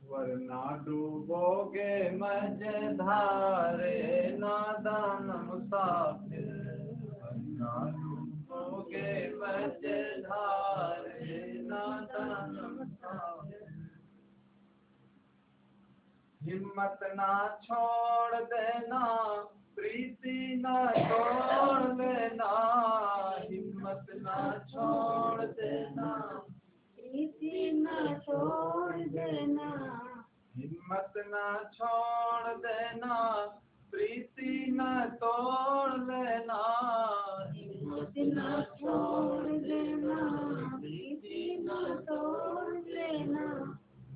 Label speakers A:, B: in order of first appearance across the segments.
A: वरना डूबोगे मझधारे नादान मुसाफिर, वरना डूबोगे मझधारे नादान मुसाफिर। हिम्मत ना छोड़ देना, प्रीति ना छोड़ देना, हिम्मत ना छोड़ देना,
B: प्रीति न छोड़ देना,
A: हिम्मत ना छोड़ देना, प्रीति न तोड़ लेना,
B: हिम्मत न छोड़ देना, प्रीति न तोड़ लेना।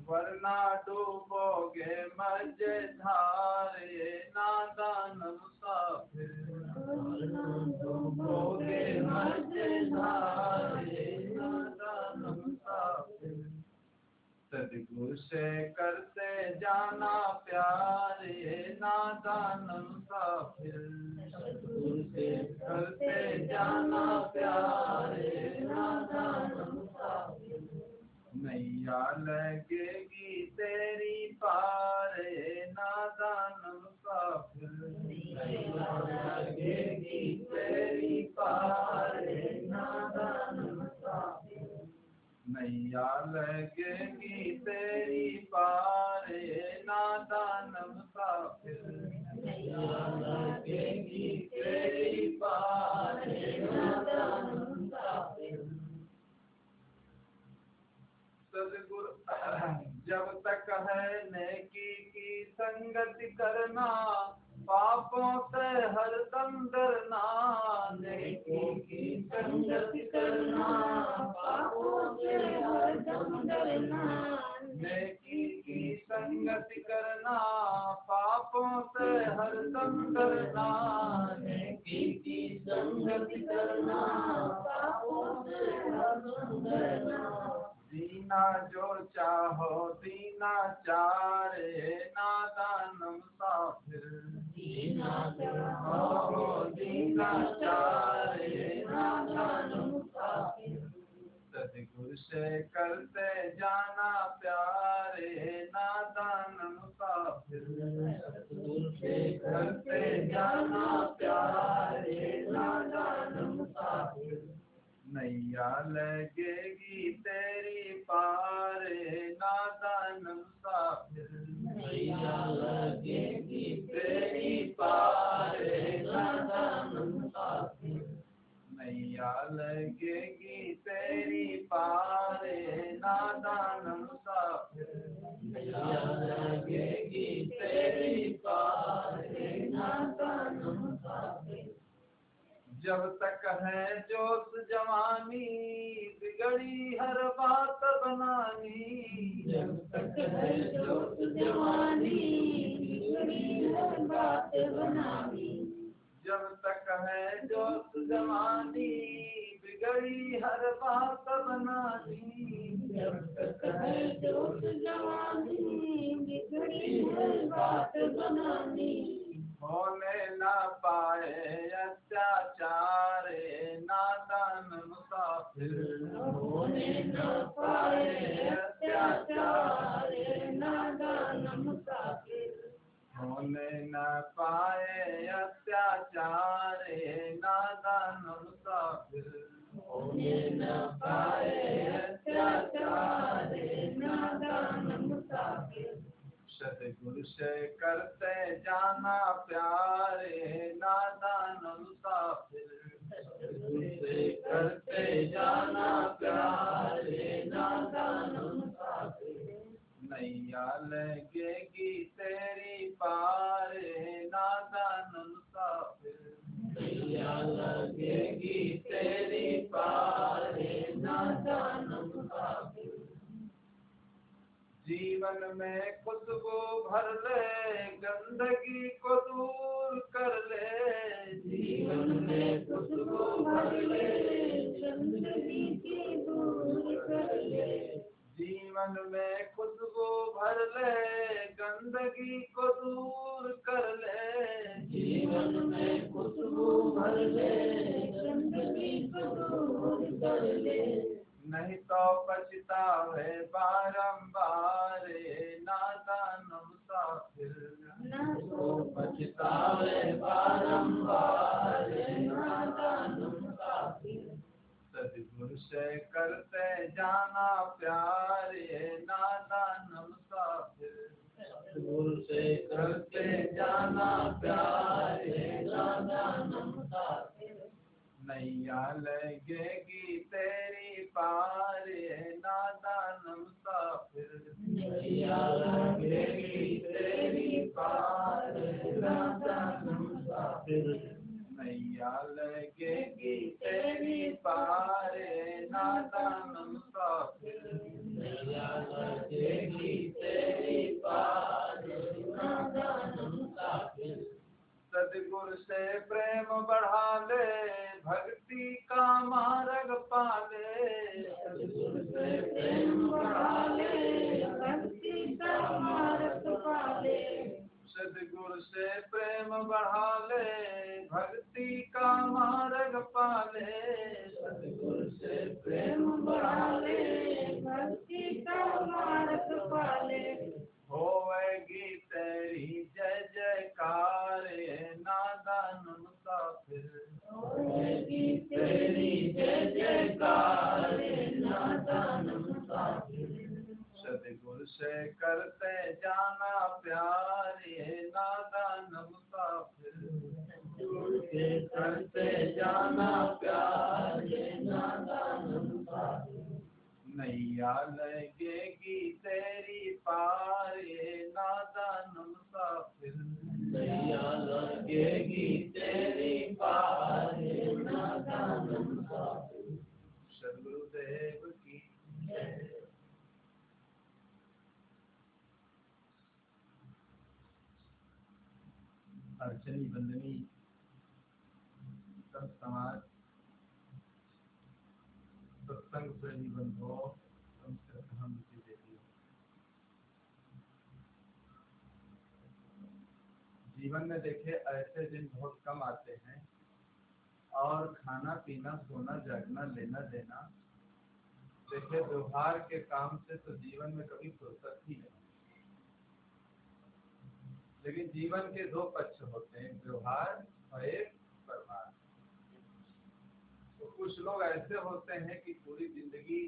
A: वरना डूबोगे मझधारे नादान मुसाफिर,
B: वरना
A: डूबोगे मझधारे नादान मुसाफिर। सद्गुरु से करते जाना प्यार ये नादान मुसाफिर, सद्गुरु से करते जाना प्यार ये नादान मुसाफिर। नैया लगेगी तेरी पार ये नादान मुसाफिर, नैया लगेगी तेरी पार ये नादान मुसाफिर। नैया लगेगी तेरी पार ये नादान मुसाफिर, नैया लगेगी तेरी पार ये नादान मुसाफिर। सद्गुरु जब तक है नेकी की संगति करना, पापों से हरदम डरना, नेकी की संगति करना,
B: पापों से हरदम डरना,
A: नेकी की संगति करना, पापों से हरदम डरना, नेकी की संगति करना,
B: पापों से हरदम डरना।
A: दीना जो चाहो दीना चारे नादान मुसाफिर,
B: दीना
A: चाहो दीना चारे नादान मुसाफिर। सद्गुरु से करते जाना प्यारे नादान मुसाफिर, सद्गुरु से करते जाना प्यारे नादान मुसाफिर। नैया लगेगी तेरी पार नादान मुसाफिर, नैया लगेगी तेरी पार नादान मुसाफिर। नैया लगेगी तेरी पार नादान मुसाफिर, नैया लगेगी तेरी पार नादान मुसाफिर। जब तक है जोश जवानी बिगड़ी हर बात बनानी,
B: जब तक है जोश जवानी बिगड़ी हर बात बनानी,
A: जब तक है जोश जवानी बिगड़ी हर बात बनानी,
B: जब तक है जोश जवानी बिगड़ी हर बात बनानी।
A: होने न पाए अत्याचार नादान मुसाफिर,
B: होने न पाए अत्याचार नादान मुसाफिर,
A: होने न पाए अत्याचार नादान मुसाफिर,
B: होने न पाए अत्याचार नादान मुसाफिर।
A: सद्गुरु से करते जाना प्यारे नादान मुसाफिर, सद्गुरु से करते जाना प्यारे नादान मुसाफिर। नैया लगेगी तेरी पार नादान मुसाफिर, नैया लगेगी तेरी पार नादान मुसाफिर। जीवन में खुशबू भर ले गंदगी को दूर कर ले,
B: जीवन में खुशबू भर ले गंदगी की दूर कर ले,
A: जीवन में खुशबू भर ले गंदगी को दूर कर ले,
B: जीवन में खुशबू भर ले गंदगी को दूर कर ले।
A: नहीं तो पछतावे बारंबार नादान मुसाफिर।
B: न तो पछतावे बारंबार नादान मुसाफिर।
A: सद्गुरु से करते जाना प्यार नादान मुसाफिर।
B: सद्गुरु से करते जाना प्यार नादान मुसाफिर।
A: नैया लगेगी तेरी पार नादान मुसाफिर।
B: नैया लगेगी तेरी पार नादान मुसाफिर।
A: नैया लगेगी तेरी पार नादान मुसाफिर।
B: नैया लगेगी तेरी पार नादान मुसाफिर।
A: सद्गुरु से प्रेम बढ़ा ले भक्ति का मार्ग पाले।
B: सद्गुरु से प्रेम बढ़ा ले भक्ति का मार्ग पाले।
A: सद्गुरु से प्रेम बढ़ा ले भक्ति का मार्ग पाले।
B: सद्गुरु से प्रेम बढ़ा ले भक्ति का मार्ग पाले।
A: होएगी तेरी जय जयकार नादान मुसाफिर।
B: होएगी तेरी जय जयकार नादान मुसाफिर।
A: सद्गुरु से करते जाना प्यार नादान मुसाफिर।
B: सद्गुरु से करते जाना प्यार नादान मुसाफिर।
A: नैया लगेगी तेरी पार नादान मुसाफिर।
B: नैया लगेगी तेरी पार नादान मुसाफिर।
A: सद्गुरुदेव की जय। अर्चनी बंदनी सब समाज सत्संग प्रेमी बंधुओं हम देखिए जीवन में देखे ऐसे दिन बहुत कम आते हैं और खाना पीना सोना जागना लेना देना देखे व्यवहार के काम से तो जीवन में कभी फुर्सत ही नहीं। लेकिन जीवन के दो पक्ष होते हैं, व्यवहार और एक परमार्थ। तो कुछ लोग ऐसे होते हैं कि पूरी जिंदगी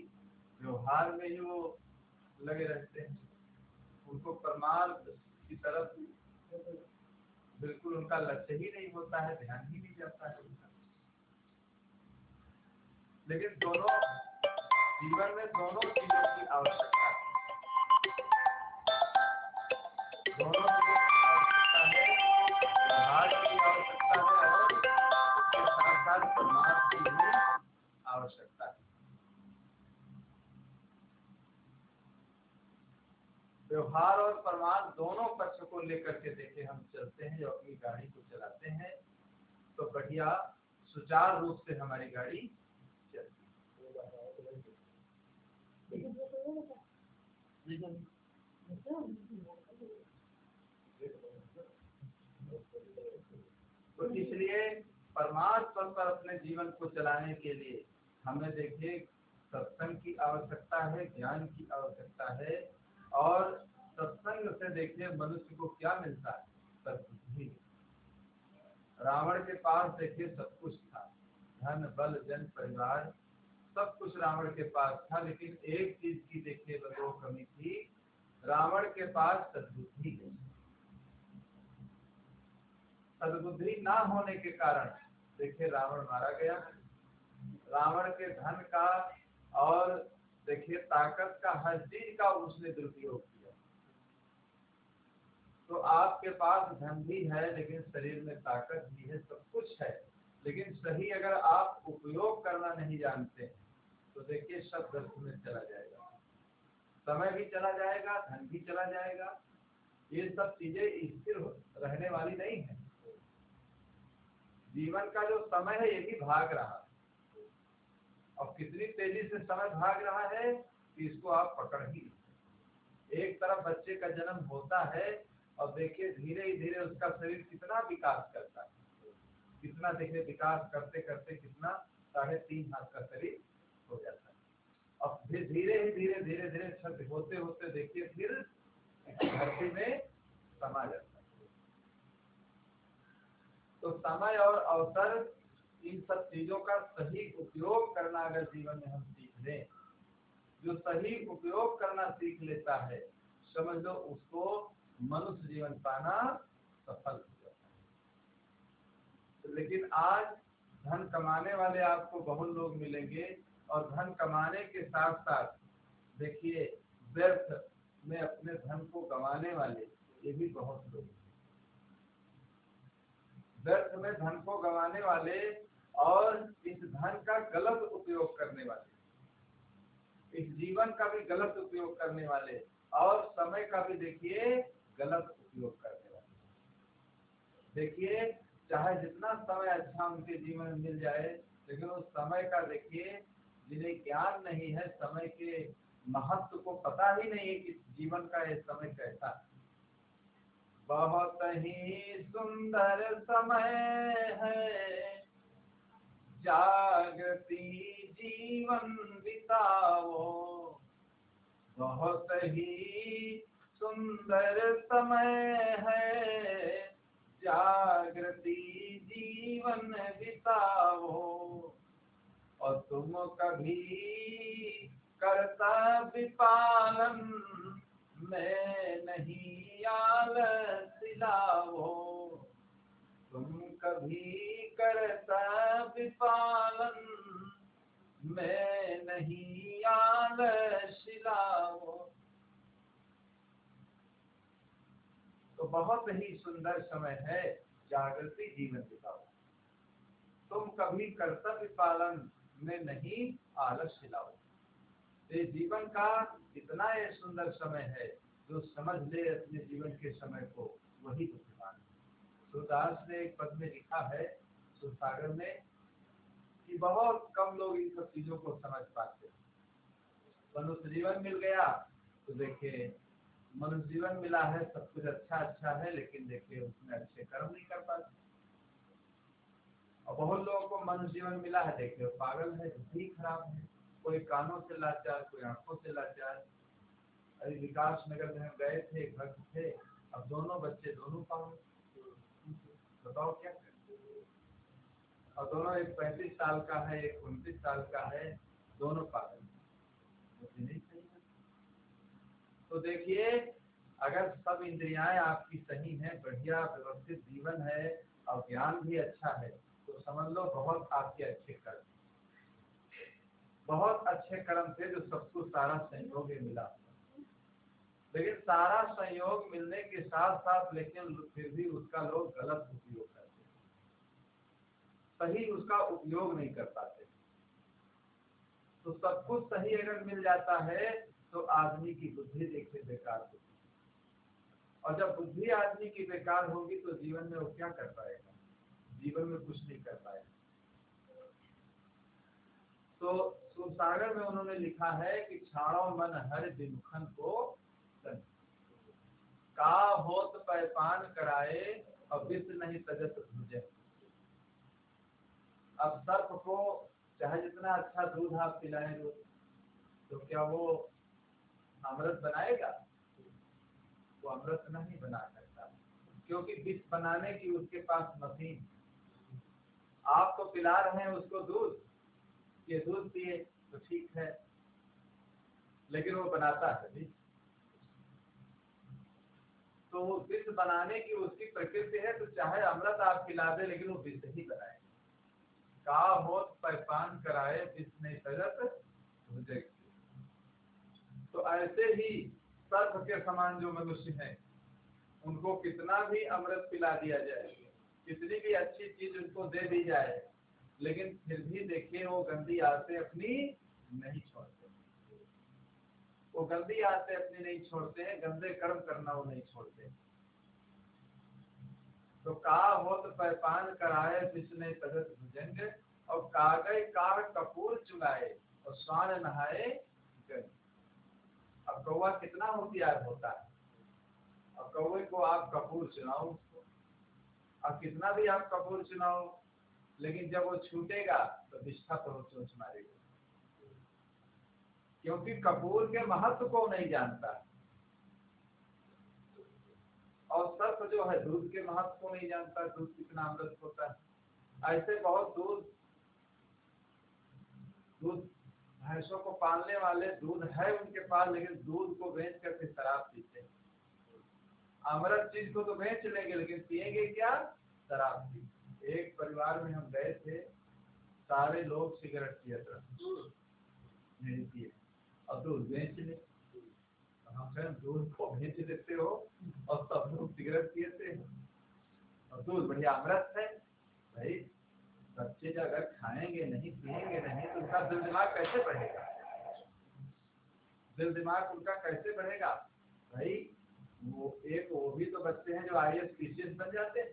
A: व्यवहार में ही वो लगे रहते हैं, उनको परमार्थ की तरफ बिल्कुल उनका लक्ष्य ही नहीं होता है, ध्यान ही नहीं जाता है उनका। लेकिन दोनों जीवन में दोनों चीजों की आवश्यकता है। दोनों चीजों की आवश्यकता है, व्यवहार की आवश्यकता है और उसके साथ साथ परमार्थ की भी आवश्यकता है। व्यवहार और परमार्थ दोनों पक्ष को लेकर के देखे हम चलते हैं, जो अपनी गाड़ी को चलाते हैं तो बढ़िया सुचारू रूप से हमारी गाड़ी चलती है। तो इसलिए परमार्थ पद पर अपने जीवन को चलाने के लिए हमें देखिए सत्संग की आवश्यकता है, ज्ञान की आवश्यकता है। और सत्संग से देखिए मनुष्य को क्या मिलता है, सद्बुद्धि। रावण के पास देखिए सब कुछ था, धन बल जन परिवार सब कुछ रावण के पास था, लेकिन एक चीज की देखिए वो कमी थी, रावण के पास सद्बुद्धि है। सद्बुद्धि ना होने के कारण देखिए रावण मारा गया। रावण के धन का और देखिए ताकत का, हर चीज का उसने दुरुपयोग किया। तो आपके पास धन भी है, लेकिन शरीर में ताकत भी है, सब कुछ है, लेकिन सही अगर आप उपयोग करना नहीं जानते तो देखिए सब व्यर्थ में चला जाएगा, समय भी चला जाएगा, धन भी चला जाएगा। ये सब चीजें स्थिर रहने वाली नहीं है। जीवन का जो समय है ये भी भाग रहा है, और कितनी तेजी से समय भाग रहा है कि इसको आप पकड़ ही नहीं। एक तरफ बच्चे का जन्म होता है और देखिए धीरे ही धीरे उसका शरीर कितना विकास करता है, कितना देखिए विकास करते करते कितना 3.5 हाथ का शरीर हो जाता है। अब फिर धीरे धीरे क्षति होते होते देखिए फिर धरती में समा जाता है। तो समय और अवसर, इन सब चीजों का सही उपयोग करना अगर जीवन में हम सीख लें, जो सही उपयोग करना सीख लेता है, समझ लो उसको मनुष्य जीवन पाना सफल हो जाता है। लेकिन आज धन कमाने वाले आपको बहुत लोग मिलेंगे, और धन कमाने के साथ साथ देखिए व्यर्थ में अपने धन को गंवाने वाले ये भी बहुत लोग, व्यर्थ में धन को गंवाने वाले और इस धन का गलत उपयोग करने वाले, इस जीवन का भी गलत उपयोग करने वाले, और समय का भी देखिए गलत उपयोग करने वाले। देखिए चाहे जितना समय अच्छा उनके जीवन में मिल जाए, लेकिन उस समय का देखिए जिन्हें ज्ञान नहीं है, समय के महत्व को पता ही नहीं है कि जीवन का ये समय कैसा है। बहुत ही सुंदर समय है, जागती जीवन बिताओ, बहुत ही सुंदर समय है, जागृति जीवन बिताओ, और तुम कभी कर्तव्य पालन में नहीं आलस लाओ, तुम कभी कर्तव्य पालन में नहीं आलस लाओ। तो बहुत ही सुंदर समय है, जागृति जीवन बिताओ, तुम कभी कर्तव्य पालन में नहीं आलस लाओ। ये जीवन का इतना ये सुंदर समय है, जो समझ ले अपने जीवन के समय को, वही बुद्धिमान है। सूरदास ने एक पद में लिखा है सुरसागर में कि बहुत कम लोग इन सब चीजों को समझ पाते हैं। मनुष्य जीवन मिल गया तो देखिए मनुष्य जीवन मिला है, सब कुछ अच्छा है, लेकिन देखिए उसमें अच्छे कर्म नहीं कर पाते। और बहुत लोगों को मनुष्य जीवन मिला है, देखिए पागल है, बुद्धि खराब है, कोई कानों से लाचार, कोई आंखों से लाचार। अरे विकास नगर में हम गए थे, भक्त थे, अब दोनों बच्चे दोनों पागल, बताओ क्या करें। और दोनों, एक 35 साल का है, एक 29 साल का है, दोनों पागल। नहीं सही है। तो देखिए अगर सब इंद्रियाएं आपकी सही हैं, बढ़िया व्यवस्थित जीवन है और ज्ञान भी अच्छा है, तो समझ लो बहुत आपके अच्छे कर्म, बहुत अच्छे कर्म थे जो सबको सारा सहयोग मिला। लेकिन सारा सहयोग मिलने के साथ साथ लेकिन फिर भी उसका लोग गलत उपयोग करते, सही उसका उपयोग नहीं कर पाते। तो सब कुछ सही अगर मिल जाता है तो आदमी की बुद्धि देखिए बेकार होती है, और जब बुद्धि आदमी की बेकार होगी तो जीवन में वो क्या कर पाएगा, जीवन में कुछ नहीं कर पाएगा। तो सुरसागर में उन्होंने लिखा है कि छाड़ो मन हर विमुखन को, का होत पैपान कराए और विष नहीं तजत भुजे। अब सर्प को चाहे जितना अच्छा दूध आप पिलाएं तो क्या वो अमृत बनाएगा? वो अमृत नहीं बना सकता, क्योंकि विष बनाने की उसके पास मशीन। आप तो पिला रहे हैं उसको दूध, ये दूध पिए तो ठीक है, लेकिन वो बनाता है विष। तो वो विष बनाने की उसकी प्रकृति है, तो चाहे अमृत आप पिला दे लेकिन वो विष ही बनाए। का होत पैपान कराए विष नहीं तजत भुजे। तो ऐसे ही सर्प के समान जो मनुष्य हैं, उनको कितना भी अमृत पिला दिया जाए, कितनी भी अच्छी चीज उनको दे दी जाए, लेकिन फिर भी देखिए वो गंदी आदतें अपनी नहीं छोड़ते, वो गंदी आदतें अपनी नहीं छोड़ते हैं, गंदे कर्म करना वो नहीं छोड़ते। तो का होत पैपान कराए विष्णु तजत भुजंग, और कागज कार कपूर चुगाए और स्वान नहाए गंग। अब कौवा कितना होशियार होता है, अब कौवे को आप कपूर चुनाओ उसको, अब कितना भी आप कपूर चुनाओ, लेकिन जब वो छूटेगा तो निष्ठा पर वो चोंच मारेगा। क्योंकि कपूर के महत्व को नहीं जानता, और सर्प जो है दूध के महत्व को नहीं जानता, दूध कितना अमृत होता है। ऐसे बहुत दूध भैंसों को पालने वाले दूध है उनके पास, लेकिन दूध को बेच करके शराब पीते हैं। अमृत चीज को तो बेच लेंगे, लेकिन पिएंगे क्या? शराब पी। एक परिवार में हम गए थे, सारे लोग सिगरेट पिए और दूध बेच ले। हम कहें दूध को बेच लेते हो और सब लोग सिगरेट पीते हैं, और दूध बढ़िया अमृत है। भाई बच्चे जब अगर खाएंगे नहीं पिएंगे नहीं तो उनका दिल दिमाग कैसे बढ़ेगा? दिल दिमाग उनका कैसे बढ़ेगा? भाई वो भी तो बच्चे हैं जो IAS PCS बन जाते हैं,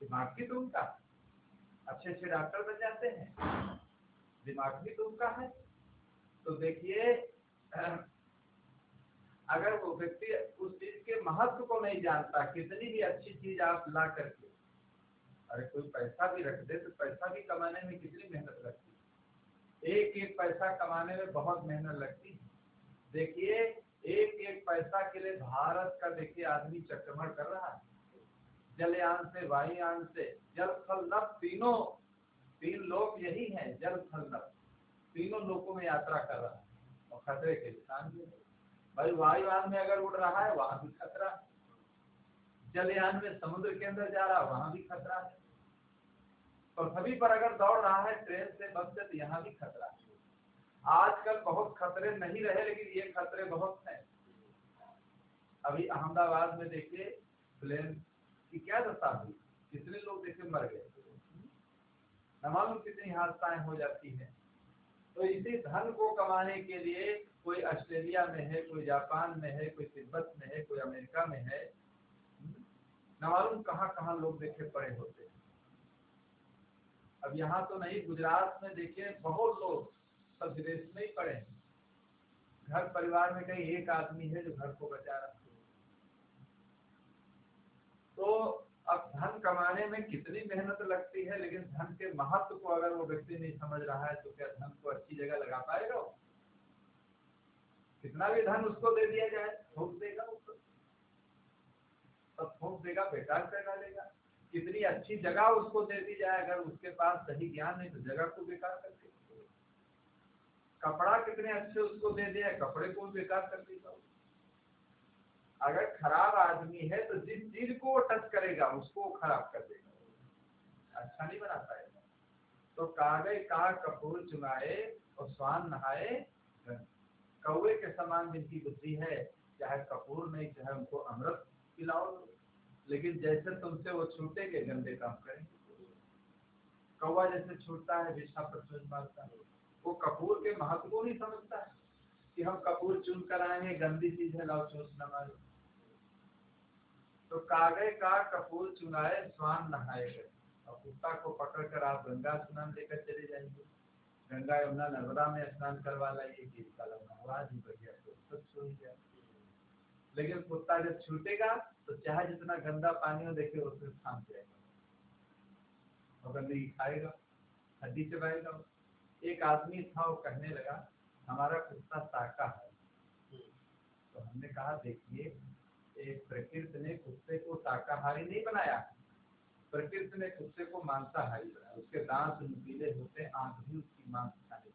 A: दिमाग भी तो उनका, अच्छे अच्छे डॉक्टर बन जाते हैं, दिमाग भी तो उनका है। तो देखिए अगर वो व्यक्ति उस चीज के महत्व को नहीं जानता, कितनी भी अच्छी चीज आप ला करके, अरे कोई पैसा भी रख दे तो पैसा भी कमाने में कितनी मेहनत लगती है, एक एक पैसा कमाने में बहुत मेहनत लगती है। देखिए एक एक पैसा के लिए भारत का देखिए आदमी चक्रमण कर रहा है, जलयान से, वायुयान से, जल थल नभ तीन लोक यही है, जल थल नभ तीनों लोकों में यात्रा कर रहा है, और खतरे के निशान भी है। भाई वायुयान में अगर उड़ रहा है वहां भी खतरा है, जलयान में समुद्र के अंदर जा रहा है वहां भी खतरा है, और सभी पर अगर दौड़ रहा है ट्रेन से, बस से, तो यहाँ भी खतरा है। आजकल बहुत खतरे नहीं रहे, लेकिन ये खतरे बहुत हैं। अभी अहमदाबाद में देखिए प्लेन की क्या दशा हुई, कितने लोग देखिए मर गए, न मालूम कितनी हादसाएं हो जाती हैं। तो इसी धन को कमाने के लिए कोई ऑस्ट्रेलिया में है, कोई जापान में है, कोई तिब्बत में है, कोई अमेरिका में है, न मालूम कहाँ कहाँ लोग देखे पड़े होते हैं। अब यहाँ तो नहीं, गुजरात में देखिए बहुत लोग सब विदेश में ही पड़े हैं, घर परिवार में कहीं एक आदमी है जो घर को बचा रहा है। तो अब धन कमाने में कितनी मेहनत लगती है, लेकिन धन के महत्व को अगर वो व्यक्ति नहीं समझ रहा है तो क्या धन को अच्छी जगह लगा पाएगा? कितना भी धन उसको दे दिया जाए ठोक देगा, उसको सब ठोक देगा, बेकार कर डालेगा। कितनी अच्छी जगह उसको दे दी जाए, अगर उसके पास सही ज्ञान नहीं तो जगह को बेकार कर देगा। कपड़ा कितने अच्छे उसको दे दिया, कपड़े को बेकार कर देगा। अगर खराब आदमी है तो जिस चीज को वो टच करेगा उसको खराब कर देगा, अच्छा नहीं बना पाएगा। तो कागज का कपूर चुनाए और स्वान नहाए, कौवे के समान जिनकी बुद्धि है, चाहे कपूर नहीं चाहे उनको अमृत पिलाओ, लेकिन जैसे तुमसे वो छूटेंगे गंदे काम करेंगे। कौवा जैसे छूटता है बिछा पर चून मारता है, वो कपूर के महत्व को नहीं समझता है कि हम कपूर चुन कर आएंगे, गंदी चीज है, लाओ चूस न मारो। तो कागज का कपूर चुनाए स्वान नहाए गए, और कुत्ता को पकड़ कर आप गंगा स्नान लेकर चले जाएंगे, गंगा यमुना नर्मदा में स्नान करवा लाइए कि नहा जी बढ़िया तो स्वच्छ हो जाए। लेकिन कुत्ता जब छूटेगा तो चाहे जितना गंदा पानी हो देखे उसमें थाम जाएगा और गंदगी खाएगा, हड्डी चबाएगा। एक आदमी था, वो कहने लगा हमारा कुत्ता शाकाहारी। तो हमने कहा देखिए, एक प्रकृति ने कुत्ते को शाकाहारी नहीं बनाया, प्रकृति ने कुत्ते को मांसाहारी बनाया। उसके दांत नुकीले होते, आंख भी उसकी मांस खाने की।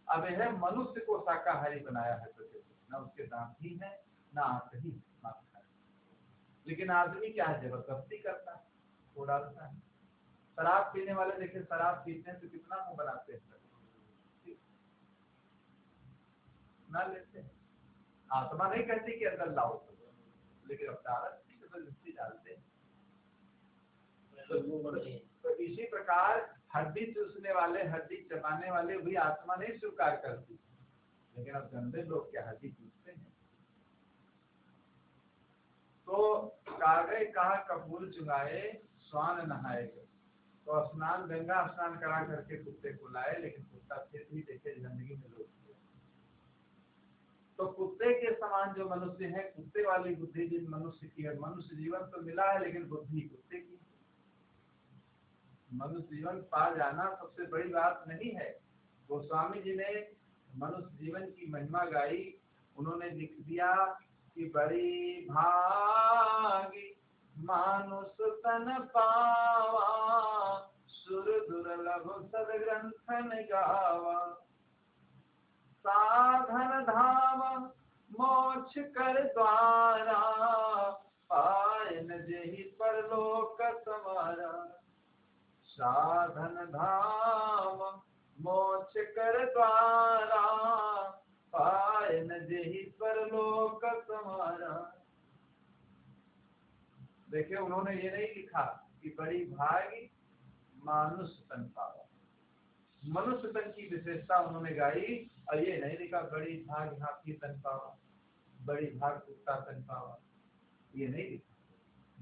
A: अब यह मनुष्य को शाकाहारी बनाया है प्रकृति, न उसके दांत ही है न आंख ही मांस खाने। लेकिन आदमी क्या है, जबरदस्ती करता है, वो डालता है। शराब पीने वाले देखिए, शराब पीते हैं तो कितना मुंह बनाते हैं, ना लेते हैं। आत्मा नहीं कहती कि अंदर लाओ, लेकिन अब जबरदस्ती डालते हैं। तो इसी प्रकार हड्डी चूसने वाले, हड्डी चबाने वाले भी आत्मा नहीं स्वीकार करती, लेकिन अब गंदे लोग क्या हड्डी चूसते हैं। तो कागज कहा कपूर चुराए स्वान नहाए गए, तो स्नान गंगा स्नान करा करके कुत्ते को लाए, लेकिन कुत्ता फिर भी देखे जिंदगी में लोग। तो कुत्ते के समान जो मनुष्य है, कुत्ते वाली बुद्धि जिन मनुष्य की है, मनुष्य जीवन तो मिला है लेकिन बुद्धि कुत्ते की। मनुष्य जीवन पा जाना सबसे बड़ी बात नहीं है। गोस्वामी जी ने मनुष्य जीवन की महिमा गाई। उन्होंने लिख दिया कि बड़ी भागी मानुष तन पावा, सुर दुर्लभ सदग्रंथन गावा। साधन धाम मोक्ष कर द्वारा, पाए न जेहि परलोक समारा। साधन धाम मोक्ष कर द्वारा, पाए न जेहि परलोक समारा। देखिए, उन्होंने ये नहीं लिखा कि बड़ी भागी मानुष तन पावा, मनुष्य तन की विशेषता उन्होंने गाई, और ये नहीं लिखा बड़ी भाग हाथी तन पावा, बड़ी भाग कुत्ता तन पावा, ये नहीं लिखा।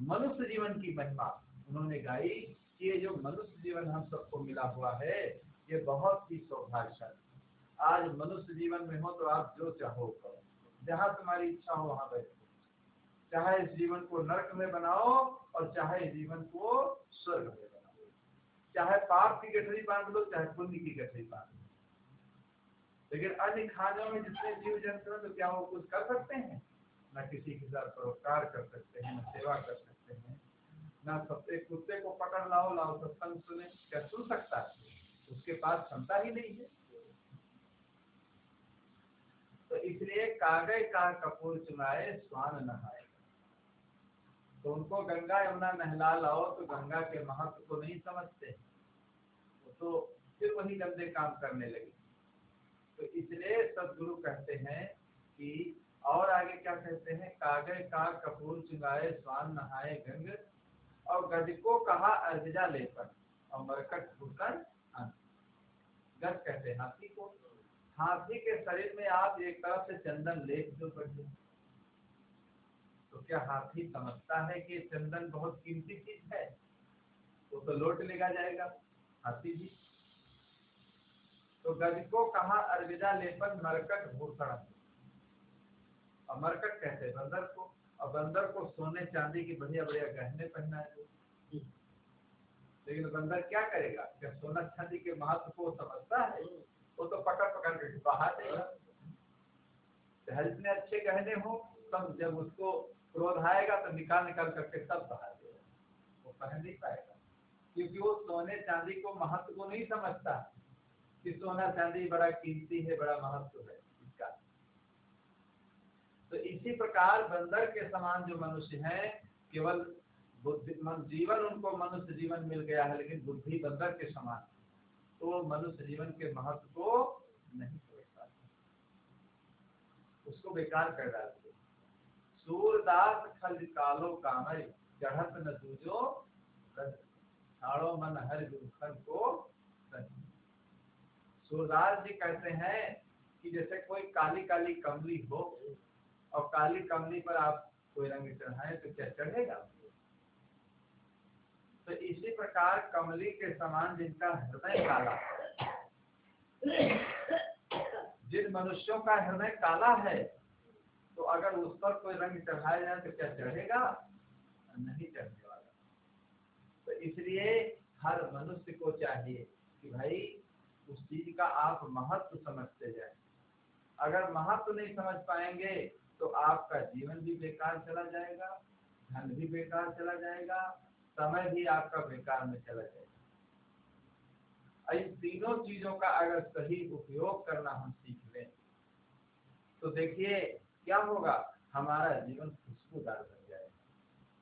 A: मनुष्य जीवन की महिमा उन्होंने गाई कि ये जो मनुष्य जीवन हम सबको मिला हुआ है, ये बहुत ही सौभाग्यशाली। आज मनुष्य जीवन में हो तो आप जो चाहो करो, जहाँ तुम्हारी इच्छा हो वहाँ बैठो, चाहे इस जीवन को नरक में बनाओ और चाहे इस जीवन को स्वर्ग में बनाओ, चाहे पाप की गठरी बांध लो चाहे पुण्य की गठरी बांध लो। लेकिन अन्य खानों में जितने जीव जंतु हैं, तो क्या वो कुछ कर सकते हैं? न किसी के साथ परोपकार कर सकते हैं, न सेवा कर सकते हैं, न सबसे कुत्ते को पकड़ लाओ सत्संग सुने, क्या सुन सकता है? उसके पास क्षमता ही नहीं है। तो इसलिए कागज का कपूर चुनाए स्वान नहाए। तो उनको गंगा यमुना नहला लाओ तो गंगा के महत्व को नहीं समझते, तो फिर वही गंदे काम करने लगे। तो इसलिए सदगुरु कहते हैं कि, और आगे क्या कहते हैं, कागज का कपूर चुनाए स्वान नहाए गंग, और गज को कहा अर्जा लेकर, और मरकट भूषण गज कहते हैं हाथी को। हाथी के शरीर में आप एक तरफ से चंदन लेप दो बढ़िया, तो क्या हाथी समझता है कि चंदन बहुत कीमती चीज है? वो तो लौट लेगा जाएगा हाथी भी। तो गज को कहा अर्विदा लेपन मरकट भूषण, और मरकट कहते हैं बंदर को, और बंदर को सोने चांदी की बढ़िया बढ़िया गहने पहनाए। लेकिन बंदर क्या करेगा? क्या सोना चांदी के महत्व को समझता है? वो तो पकड़ पकड़ के बहा देगा। चाहे जितने अच्छे गहने हो, तब जब उसको क्रोध आएगा तो निकाल निकाल करके सब बहा देगा, वो पहन नहीं पाएगा, क्योंकि वो सोने चांदी को महत्व को नहीं समझता कि सोना चांदी बड़ा कीमती है, बड़ा महत्व है इसका। तो इसी प्रकार बंदर के समान जो मनुष्य हैं, केवल जीवन उनको मनुष्य जीवन मिल गया है, लेकिन बुद्धि बंदर के समान, तो मनुष्य जीवन के महत्व को नहीं समझता, उसको बेकार कर डालते। सूरदास खल कालो कामय, चढ़त न दूजो छाड़ो मन हर गुरखन को। सूरदास जी कहते हैं कि जैसे कोई काली काली कमली हो, और काली कमली पर आप कोई रंग चढ़ाएं तो क्या चढ़ेगा? तो इसी प्रकार कमली के समान जिनका हृदय काला है, जिन मनुष्यों का हृदय काला है, तो अगर उस पर कोई रंग चढ़ाया जाए तो क्या चढ़ेगा? नहीं चढ़ने वाला। तो इसलिए हर मनुष्य को चाहिए कि भाई उस चीज का आप महत्व समझते जाए। अगर महत्व नहीं समझ पाएंगे तो आपका जीवन भी बेकार चला जाएगा, धन भी बेकार चला जाएगा, समय भी आपका बेकार में चला जाएगा। इन तीनों चीजों का अगर सही उपयोग करना हम सीख लें तो देखिए क्या होगा, हमारा जीवन खुशबूदार बन जाएगा।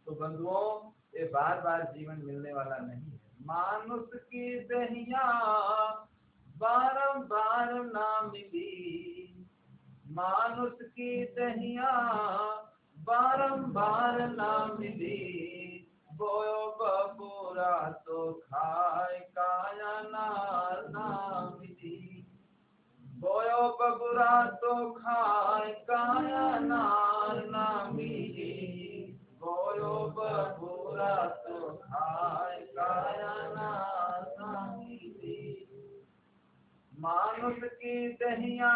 A: तो बंधुओं, ये बार बार जीवन मिलने वाला नहीं है। मानुष की दहिया बारंबार ना मिली, मानुष की दहिया बारंबार ना मिली, बोयो बबूरा तो खाए काया नार ना मिली, बोयो बबूरा तो खाए काया नार ना मिली, बोयो बबूरा तो खाए काया नार ना मिली। मानुष की दहिया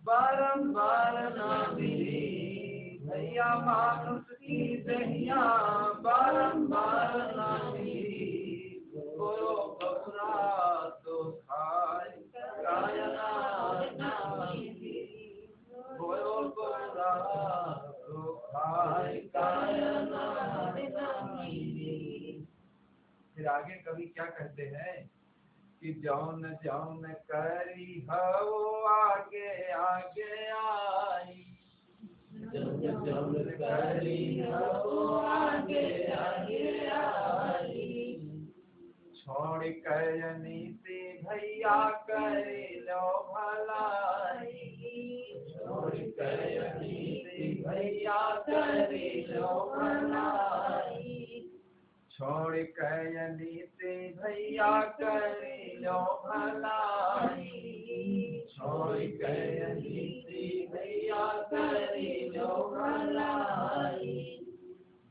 A: बारंबार ना मिली, भैया मानुष की दहिया बारंबार ना मिली, बोलो बबूरा तो खाए काया नार ना फिर आगे कवि क्या कहते हैं कि जौन जौन करी हो आगे आगे आई,
B: जौन जौन करी हो आगे आगे आई,
A: छोड़ कर नीति भैया करे लो भलाई,
B: छोड़ कर नीति भैया करे लो भलाई,
A: छोड़ कर नीति भैया करे लो भलाई,
B: छोड़ कर नीति भैया करे लो भलाई,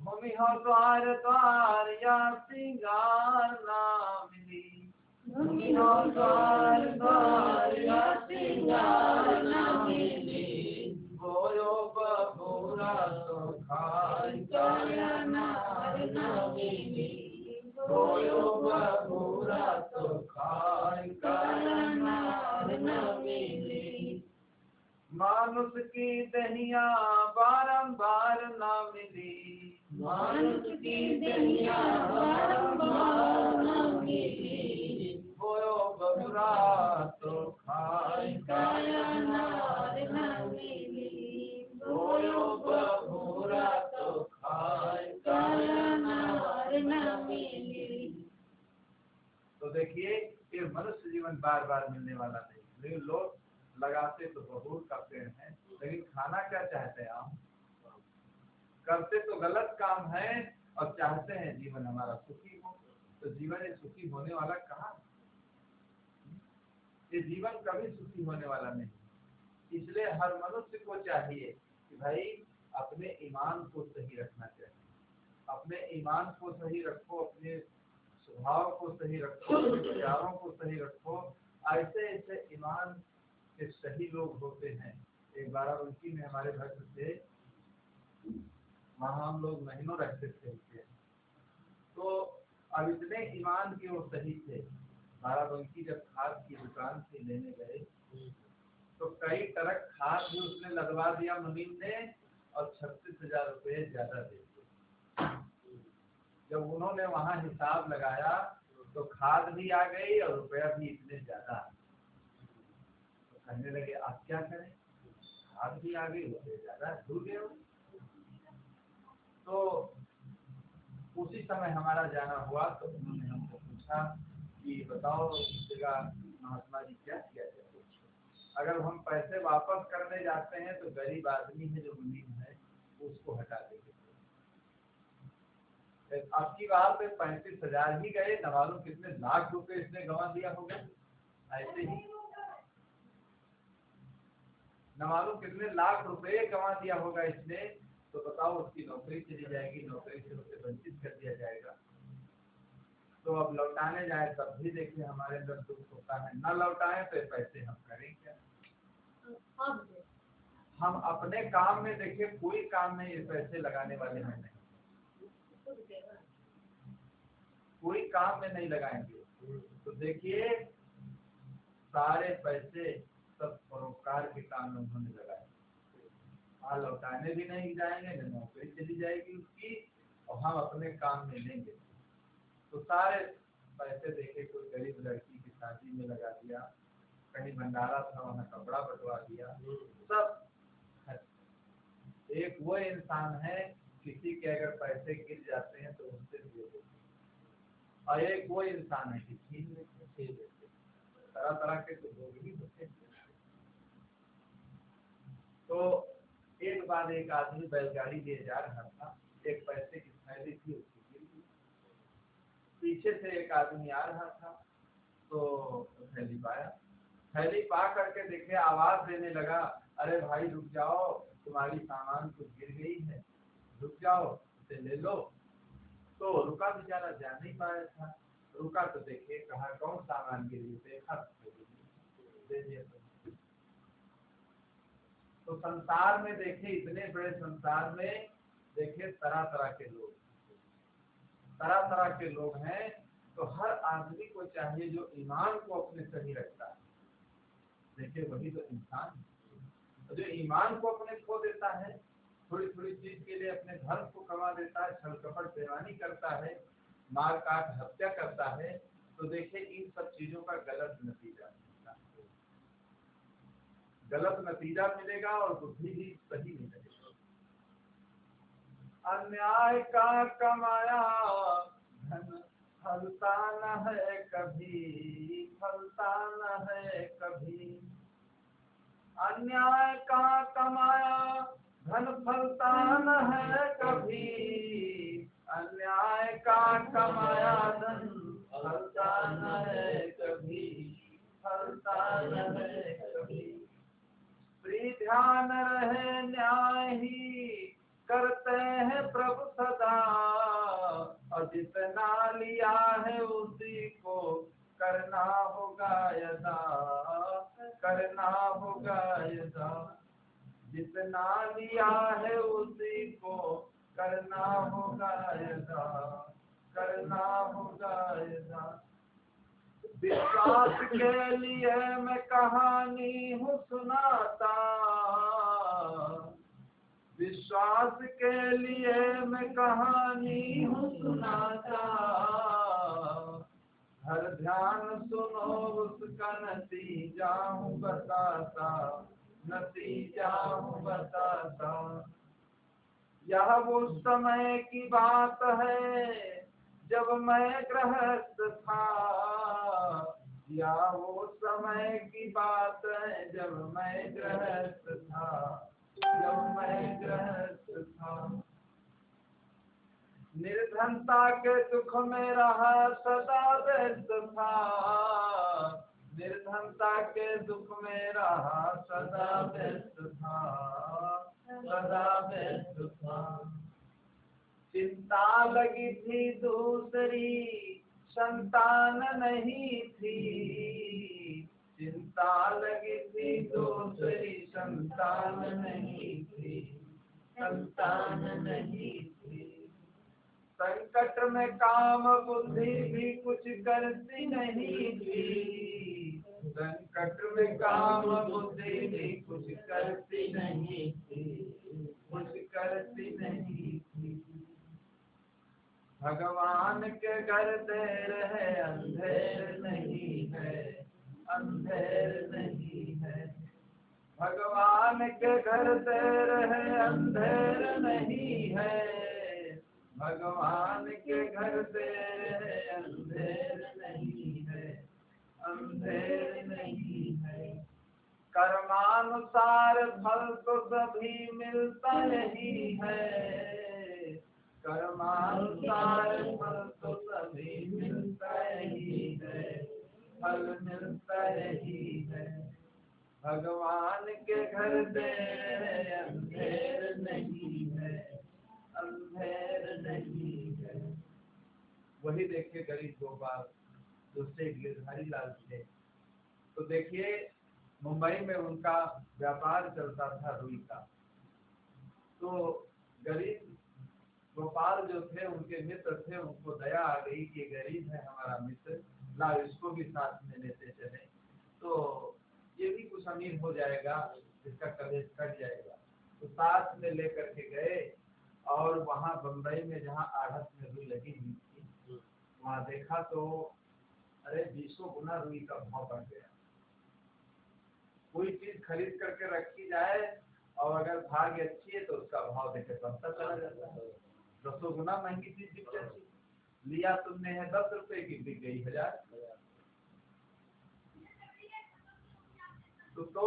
A: भूमि हो द्वार द्वार या सिंगार ना मिली,
B: भूमि हो द्वार द्वार या सिंगार ना मिली,
A: बोयो बबूरा तो खाई
B: काया नार ना मिली,
A: बोयो बबूरा तो खाई
B: काया नार ना मिली,
A: मानुष की दहिया बारंबार ना मिली,
B: मानुष की दहिया बारंबार ना मिली,
A: बोयो बबूरा तो खाई
B: काया नार ना मिली,
A: बोयो बबूरा तो खाई
B: काया नार ना मिली।
A: तो देखिए ये मनुष्य जीवन बार बार मिलने वाला नहीं, लेकिन लोग लगाते तो बबूल का पेड़ है, लेकिन खाना क्या चाहते हैं आप? करते तो गलत काम है और चाहते हैं जीवन हमारा सुखी हो, तो जीवन ये सुखी होने वाला कहाँ? ये जीवन कभी सुखी होने वाला नहीं। इसलिए हर मनुष्य को चाहिए कि भाई अपने ईमान को सही रखना चाहिए, अपने ईमान को सही रखो, अपने स्वभाव को सही रखो, अपने विचारों को सही रखो। ऐसे ऐसे ईमान के सही लोग होते हैं। एक बाराबंकी में हमारे भक्त थे, वहाँ हम लोग महीनों रहते थे, तो अब इतने ईमान के वो सही थे। बाराबंकी जब खाद की दुकान से लेने गए तो कई ट्रक खाद भी उसने लगवा दिया मुनीम ने और 36,000 रुपये ज्यादा दे दिए। जब उन्होंने वहाँ हिसाब लगाया तो खाद भी आ गई और रुपया भी इतने ज्यादा। तो कहने लगे आप क्या करें, खाद भी आ गई, रुपये ज्यादा, डूब गए। तो उसी समय हमारा जाना हुआ तो उन्होंने हमको पूछा कि बताओ इस जगह महात्मा जी क्या किया जाए। अगर हम पैसे वापस करने जाते हैं तो गरीब आदमी है जो मुनीम है उसको हटा देंगे। अब की बात में 35,000 ही गए, न मालूम कितने लाख रुपए इसने गंवा दिया होगा। ऐसे ही न मालूम कितने लाख रुपए गंवा दिया होगा इसने। तो बताओ उसकी नौकरी चली जाएगी, नौकरी से उसे वंचित कर दिया जाएगा। तो अब लौटाने जाए तब भी देखिए हमारे अंदर दुख होता है, न लौटाए तो पैसे हम करें क्या। हम अपने काम में देखिए कोई काम में ये पैसे लगाने वाले हैं नहीं, कोई काम में नहीं लगाएंगे। तो देखिए सारे पैसे सब परोपकार के काम में उन्होंने लगाए, वहाँ लौटाने भी नहीं जाएंगे, न नौकरी चली जाएगी उसकी, और हम अपने काम में लेंगे। तो सारे पैसे देखे कोई गरीब लड़की की शादी में लगा दिया, कहीं भंडारा था वहाँ कपड़ा बंटवा दिया, सब। एक वो इंसान है किसी के अगर पैसे गिर जाते हैं तो उससे दे देते, और एक वो इंसान है कि छीन लेते, तरह तरह के तो लोग ही होते हैं। तो एक बार एक आदमी बैलगाड़ी लिए जा रहा था, एक पैसे की थैली थी उसकी गिर गई, पीछे से एक आदमी आ रहा था तो थैली पाया, थैली पा करके देखे आवाज देने लगा, अरे भाई रुक जाओ, तुम्हारी सामान कुछ गिर गई है, रुक जाओ इसे ले लो। तो रुका, बेचारा जा नहीं पाया था, रुका तो देखिए कहा कौन सामान गिर गई, देखा दे दिया। तो संसार में देखिए इतने बड़े संसार में देखिए तरह तरह के लोग, तरह तरह के लोग हैं। तो हर आदमी को चाहिए जो ईमान को अपने सही रखता है, देखिए वही तो इंसान है। जो ईमान को अपने खो देता है थोड़ी थोड़ी चीज के लिए अपने धर्म को कमा देता है, छल कपट बेईमानी करता है, मार काट हत्या करता है, तो देखिए इन सब चीजों का गलत नतीजा मिलेगा, गलत नतीजा मिलेगा और बुद्धि भी सही नहीं लगेगी। अन्याय का कमाया धन फलता न है कभी, फलता न है कभी। अन्याय का कमाया धन फलता न है कभी, अन्याय का कमाया धन फलता न है कभी, फलता न है कभी। प्रिय ध्यान रहे न्याय ही करते हैं प्रभु सदा, और जितना लिया है उसी को करना होगा यदा, करना होगा यदा। जितना लिया है उसी को करना होगा यदा, करना होगा यदा। विश्वास के लिए मैं कहानी हूँ सुनाता, विश्वास के लिए मैं कहानी हूँ सुनाता। हर ध्यान सुनो उसका नतीजा हूँ बताता, नतीजा हूँ बताता। यह वो समय की बात है जब मैं गृहस्थ था, या वो समय की बात है जब मैं गृहस्थ था, जब मैं गृहस्थ था। निर्धनता के दुख में रहा सदा व्यस्त था, निर्धनता के दुख में रहा सदा व्यस्त था, सदा व्यस्त था। चिंता लगी थी दूसरी संतान नहीं थी, चिंता लगी थी दूसरी संतान नहीं थी, संतान नहीं थी। संकट में काम बुद्धि भी कुछ करती नहीं थी, संकट में काम बुद्धि भी कुछ करती नहीं थी, कुछ करती नहीं थी। भगवान के घर देर है अंधेर नहीं है, अंधेर नहीं है। भगवान के घर देर है अंधेर नहीं है, भगवान के घर देर है अंधेर नहीं है, अंधेर नहीं है। कर्मानुसार फल तो सभी मिलता ही है, कर्मानुसार फल तो सभी मिलता ही है, फल मिलता ही है। भगवान के घर देर है अंधेर नहीं है, अंधेर नहीं है। वही देखिए गरीब गोपाल दूसरे गिरधारी लाल थे, तो देखिए मुंबई में उनका व्यापार चलता था रुई का। तो गरीब गोपाल जो थे उनके मित्र थे, उनको दया आ गई कि गरीब है हमारा मित्र, ला इसको भी साथ में लेते चले, तो ये भी कुछ अमीर हो जाएगा, इसका कलेश कट जाएगा। तो साथ में लेकर के गए और वहाँ बम्बई में जहाँ आढ़त में रुई लगी हुई थी, वहाँ देखा तो अरे 20 गुना रुई का भाव बढ़ गया। कोई चीज खरीद करके रखी जाए और अगर भाग्य अच्छी है तो उसका भाव देखे बढ़ता चला जाता है। 10 गुना महंगी चीज बिक जाती, लिया तुमने है 10 रुपए की, बिक गई 1000। तो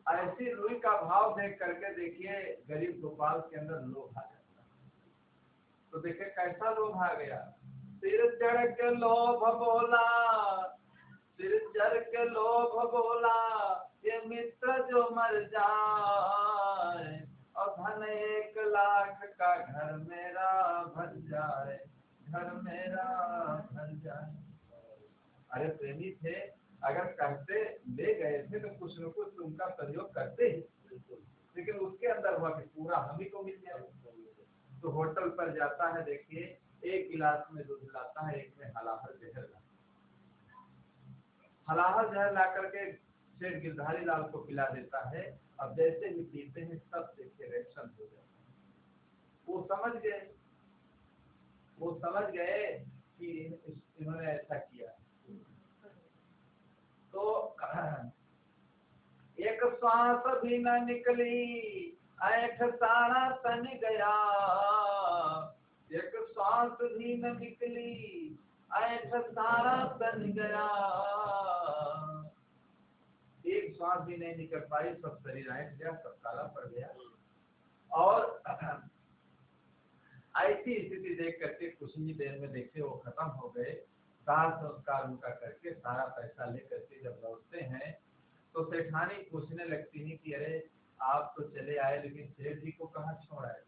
A: ऐसी रुई का भाव देख करके देखिए गरीब गोपाल के अंदर लोभ आ जाता। तो देखिए कैसा लोभ आ गया, सिर चढ़ के लोभ बोला, सिर चढ़ के लोभ बोला, ये मित्र जो मर जाए, और धन 1 लाख का घर मेरा भर जाए, घर मेरा भर जाए। अरे प्रेमी थे, अगर कहते ले गए थे तो कुछ न कुछ उनका सहयोग करते ही, लेकिन उसके अंदर हुआ कि पूरा हम ही को मिल जाए। तो होटल पर जाता है, देखिए 1 गिलास में दूध लाता है, एक में हलाहल जहर लाता है, हलाहल जहर ला करके सेठ गिरधारी लाल को पिला देता है। अब जैसे ही पीते हैं सब देखे रिएक्शन हो जाता है। वो समझ गए कि इन्होंने ऐसा किया। तो एक श्वास भी न निकली, ऐठ सारा तन गया। एक श्वास भी न निकली, ऐठ सारा तन गया। एक श्वास भी नहीं निकल पाई, सब शरीर ऐठ गया, सब काला पड़ गया। और ऐसी स्थिति देख करके कुछ ही देर में देखते वो खत्म हो गए। दाह संस्कार उनका करके सारा पैसा लेकर के जब लौटते हैं तो सेठानी पूछने लगती है कि अरे आप तो चले आए लेकिन सेठ जी को कहाँ छोड़ा है।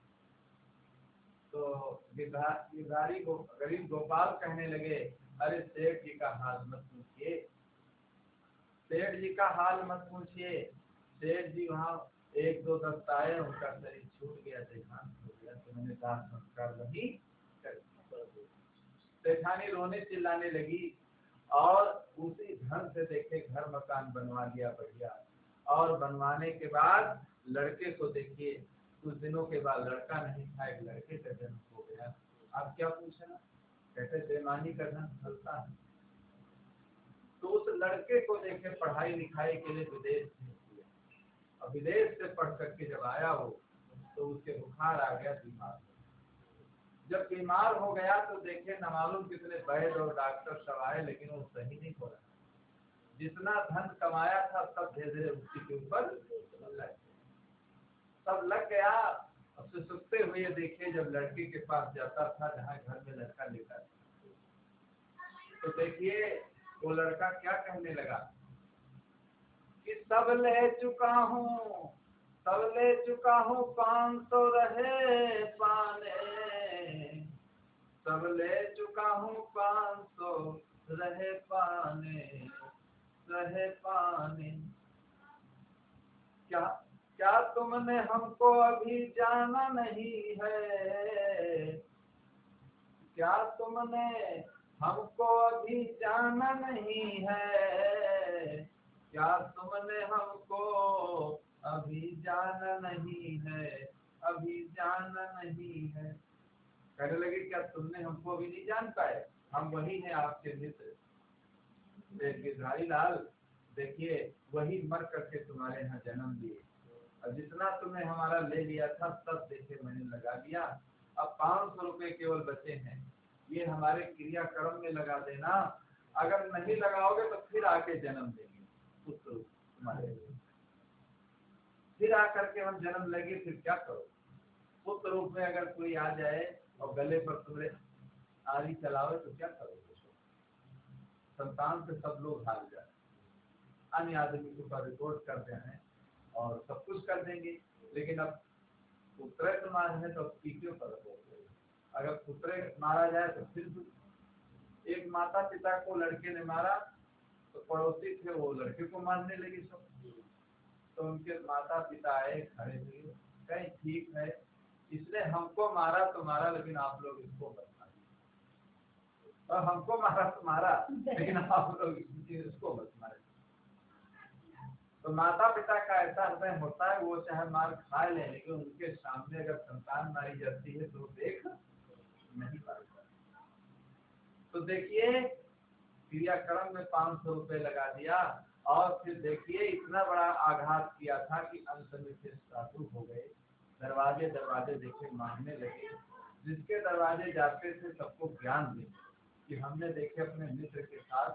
A: तो गरीब गोपाल कहने लगे, अरे सेठ जी का हाल मत पूछिए, सेठ जी का हाल मत पूछिए। सेठ जी वहाँ 1-2 दस्त आए, उनका शरीर छूट गया, देहांत हो गया, तो मैंने दाह संस्कार वही कर दिया। सेठानी रोने चिल्लाने लगी और उसी धन से देखे घर मकान बनवा लिया बढ़िया। और बनवाने के बाद लड़के को देखिए, कुछ दिनों के बाद लड़का नहीं था, एक लड़के का जन्म हो गया। अब क्या पूछना, कहते बेईमानी का धन फलता है। तो उस लड़के को देखे पढ़ाई लिखाई के लिए विदेश भेज दिया। और विदेश से पढ़ करके जब आया वो तो उसके बुखार आ गया, बीमार। जब बीमार हो गया तो देखे न मालूम कितने वैद्य और डॉक्टर सब आए, लेकिन वो सही नहीं हो रहा। जितना धन कमाया था सब धीरे धीरे उसी के ऊपर सब लग गया। अब से सुखते हुए देखे जब लड़के के पास जाता था जहाँ घर में लड़का लेता था, तो देखिए वो लड़का क्या कहने लगा कि सब ले चुका हूँ 500 रहे पाने, सब ले चुका हूँ 500 रहे पाने। क्या तुमने हमको अभी जाना नहीं है, क्या तुमने हमको अभी जाना नहीं है, क्या तुमने हमको अभी जाना नहीं है, अभी जाना नहीं है। कहने लगे क्या तुमने हमको अभी नहीं जान पाए, हम वही हैं आपके मित्र गिरधारी लाल। देखिए वही मर करके तुम्हारे यहाँ जन्म लिए, और जितना तुमने हमारा ले लिया था सब देखे मैंने लगा लिया। अब 500 रुपए केवल बचे हैं, ये हमारे क्रियाक्रम में लगा देना। अगर नहीं लगाओगे तो फिर आके जन्म देंगे पुत्र तुम्हारे, फिर आकर के हम जन्म लेंगे, फिर क्या करो। पुत्र रूप में अगर कोई आ जाए और गले पर तुम्हें आरी चलाओ तो क्या करोगे। संतान से सब लोग हार जाए, अन्य आदमी के ऊपर रिपोर्ट कर दें और सब कुछ कर देंगे। लेकिन अब पुत्र तो मारने तो क्यों पर अगर पुत्र मारा जाए तो फिर एक माता पिता को लड़के ने मारा तो पड़ोसी थे वो लड़के को मारने लगे सब। तो उनके माता पिता आए खड़े हुए, कहीं ठीक है इसने हमको मारा तो मारा, लेकिन आप लोग इसको मत मारिए। और हमको मारा तो मारा, लेकिन आप लोग इसको मत मारिए। तो माता पिता का ऐसा हृदय होता है, वो चाहे मार खा ले, लेकिन उनके सामने अगर संतान मारी जाती है तो देख नहीं पाता। तो देखिए क्रियाक्रम में 500 रुपए लगा दिया, और फिर देखिए इतना बड़ा आघात किया था कि अंत में फिर साधु हो गए। दरवाजे देखे मांगने लगे, जिसके दरवाजे जाते थे सबको ज्ञान दे कि हमने देखे अपने मित्र के साथ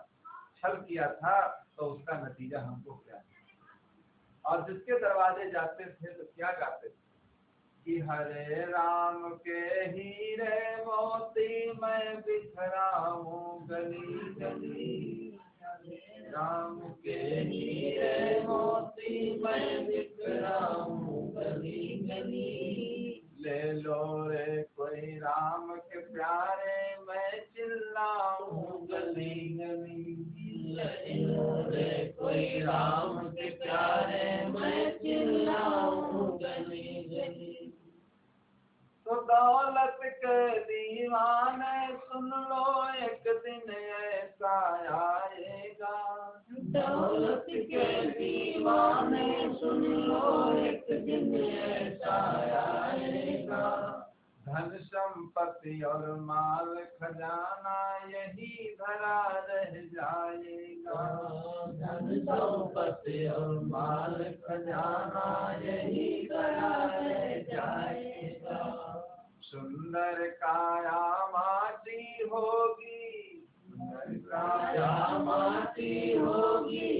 A: छल किया था तो उसका नतीजा हमको क्या। और जिसके दरवाजे जाते थे तो क्या गाते थे कि हरे राम के हीरे मोती मैं बिखराऊं गली गली, राम के हीरे मोती मैं बिखराऊं गली गली। ले लो रे कोई राम के प्यारे मैं चिल्लाऊं गली गली, ले लो रे कोई राम के प्यारे मैं चिल्लाऊं गली गली। तो दौलत के दीवाने सुन लो एक दिन ऐसा आएगा।
B: दौलत के दीवाने सुन लो एक दिन ऐसा आएगा।
A: धन संपत्ति और माल खजाना यही धरा रह जाएगा।
B: धन संपत्ति और माल खजाना यही धरा रह जाएगा।
A: सुंदर काया माटी होगी, सुंदर काया माटी होगी,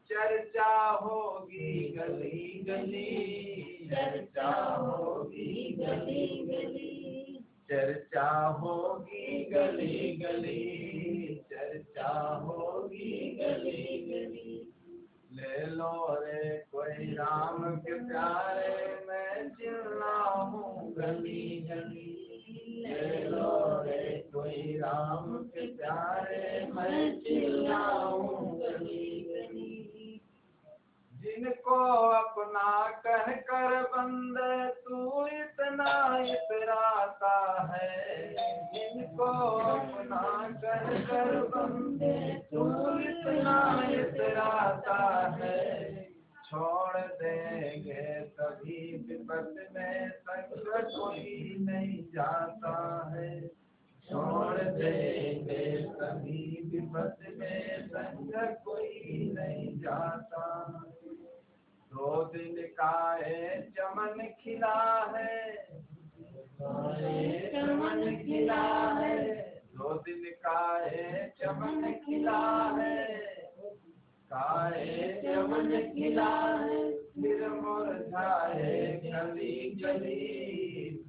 A: चर्चा होगी गली गली, चर्चा होगी गली गली, चर्चा होगी गली गली, चर्चा होगी गली गली। ले लो रे कोई राम के प्यारे, मैं चिल्लाऊं गली गली। ले लो रे कोई राम के प्यारे, मैं चिल्लाऊं गली गली। जिनको अपना कह कर बंदे तू इतना इतराता है, जिनको अपना कह कर बंदे तू इतना इतराता है, छोड़ देंगे कभी विपत में संग कोई नहीं जाता है। छोड़ देंगे कभी विपत में संग कोई नहीं जाता। 2 दिन का चमन खिला है, चमन खिला है, 2 दिन का चमन खिला है, चमन खिला है, फिर मुरझाए गली गली,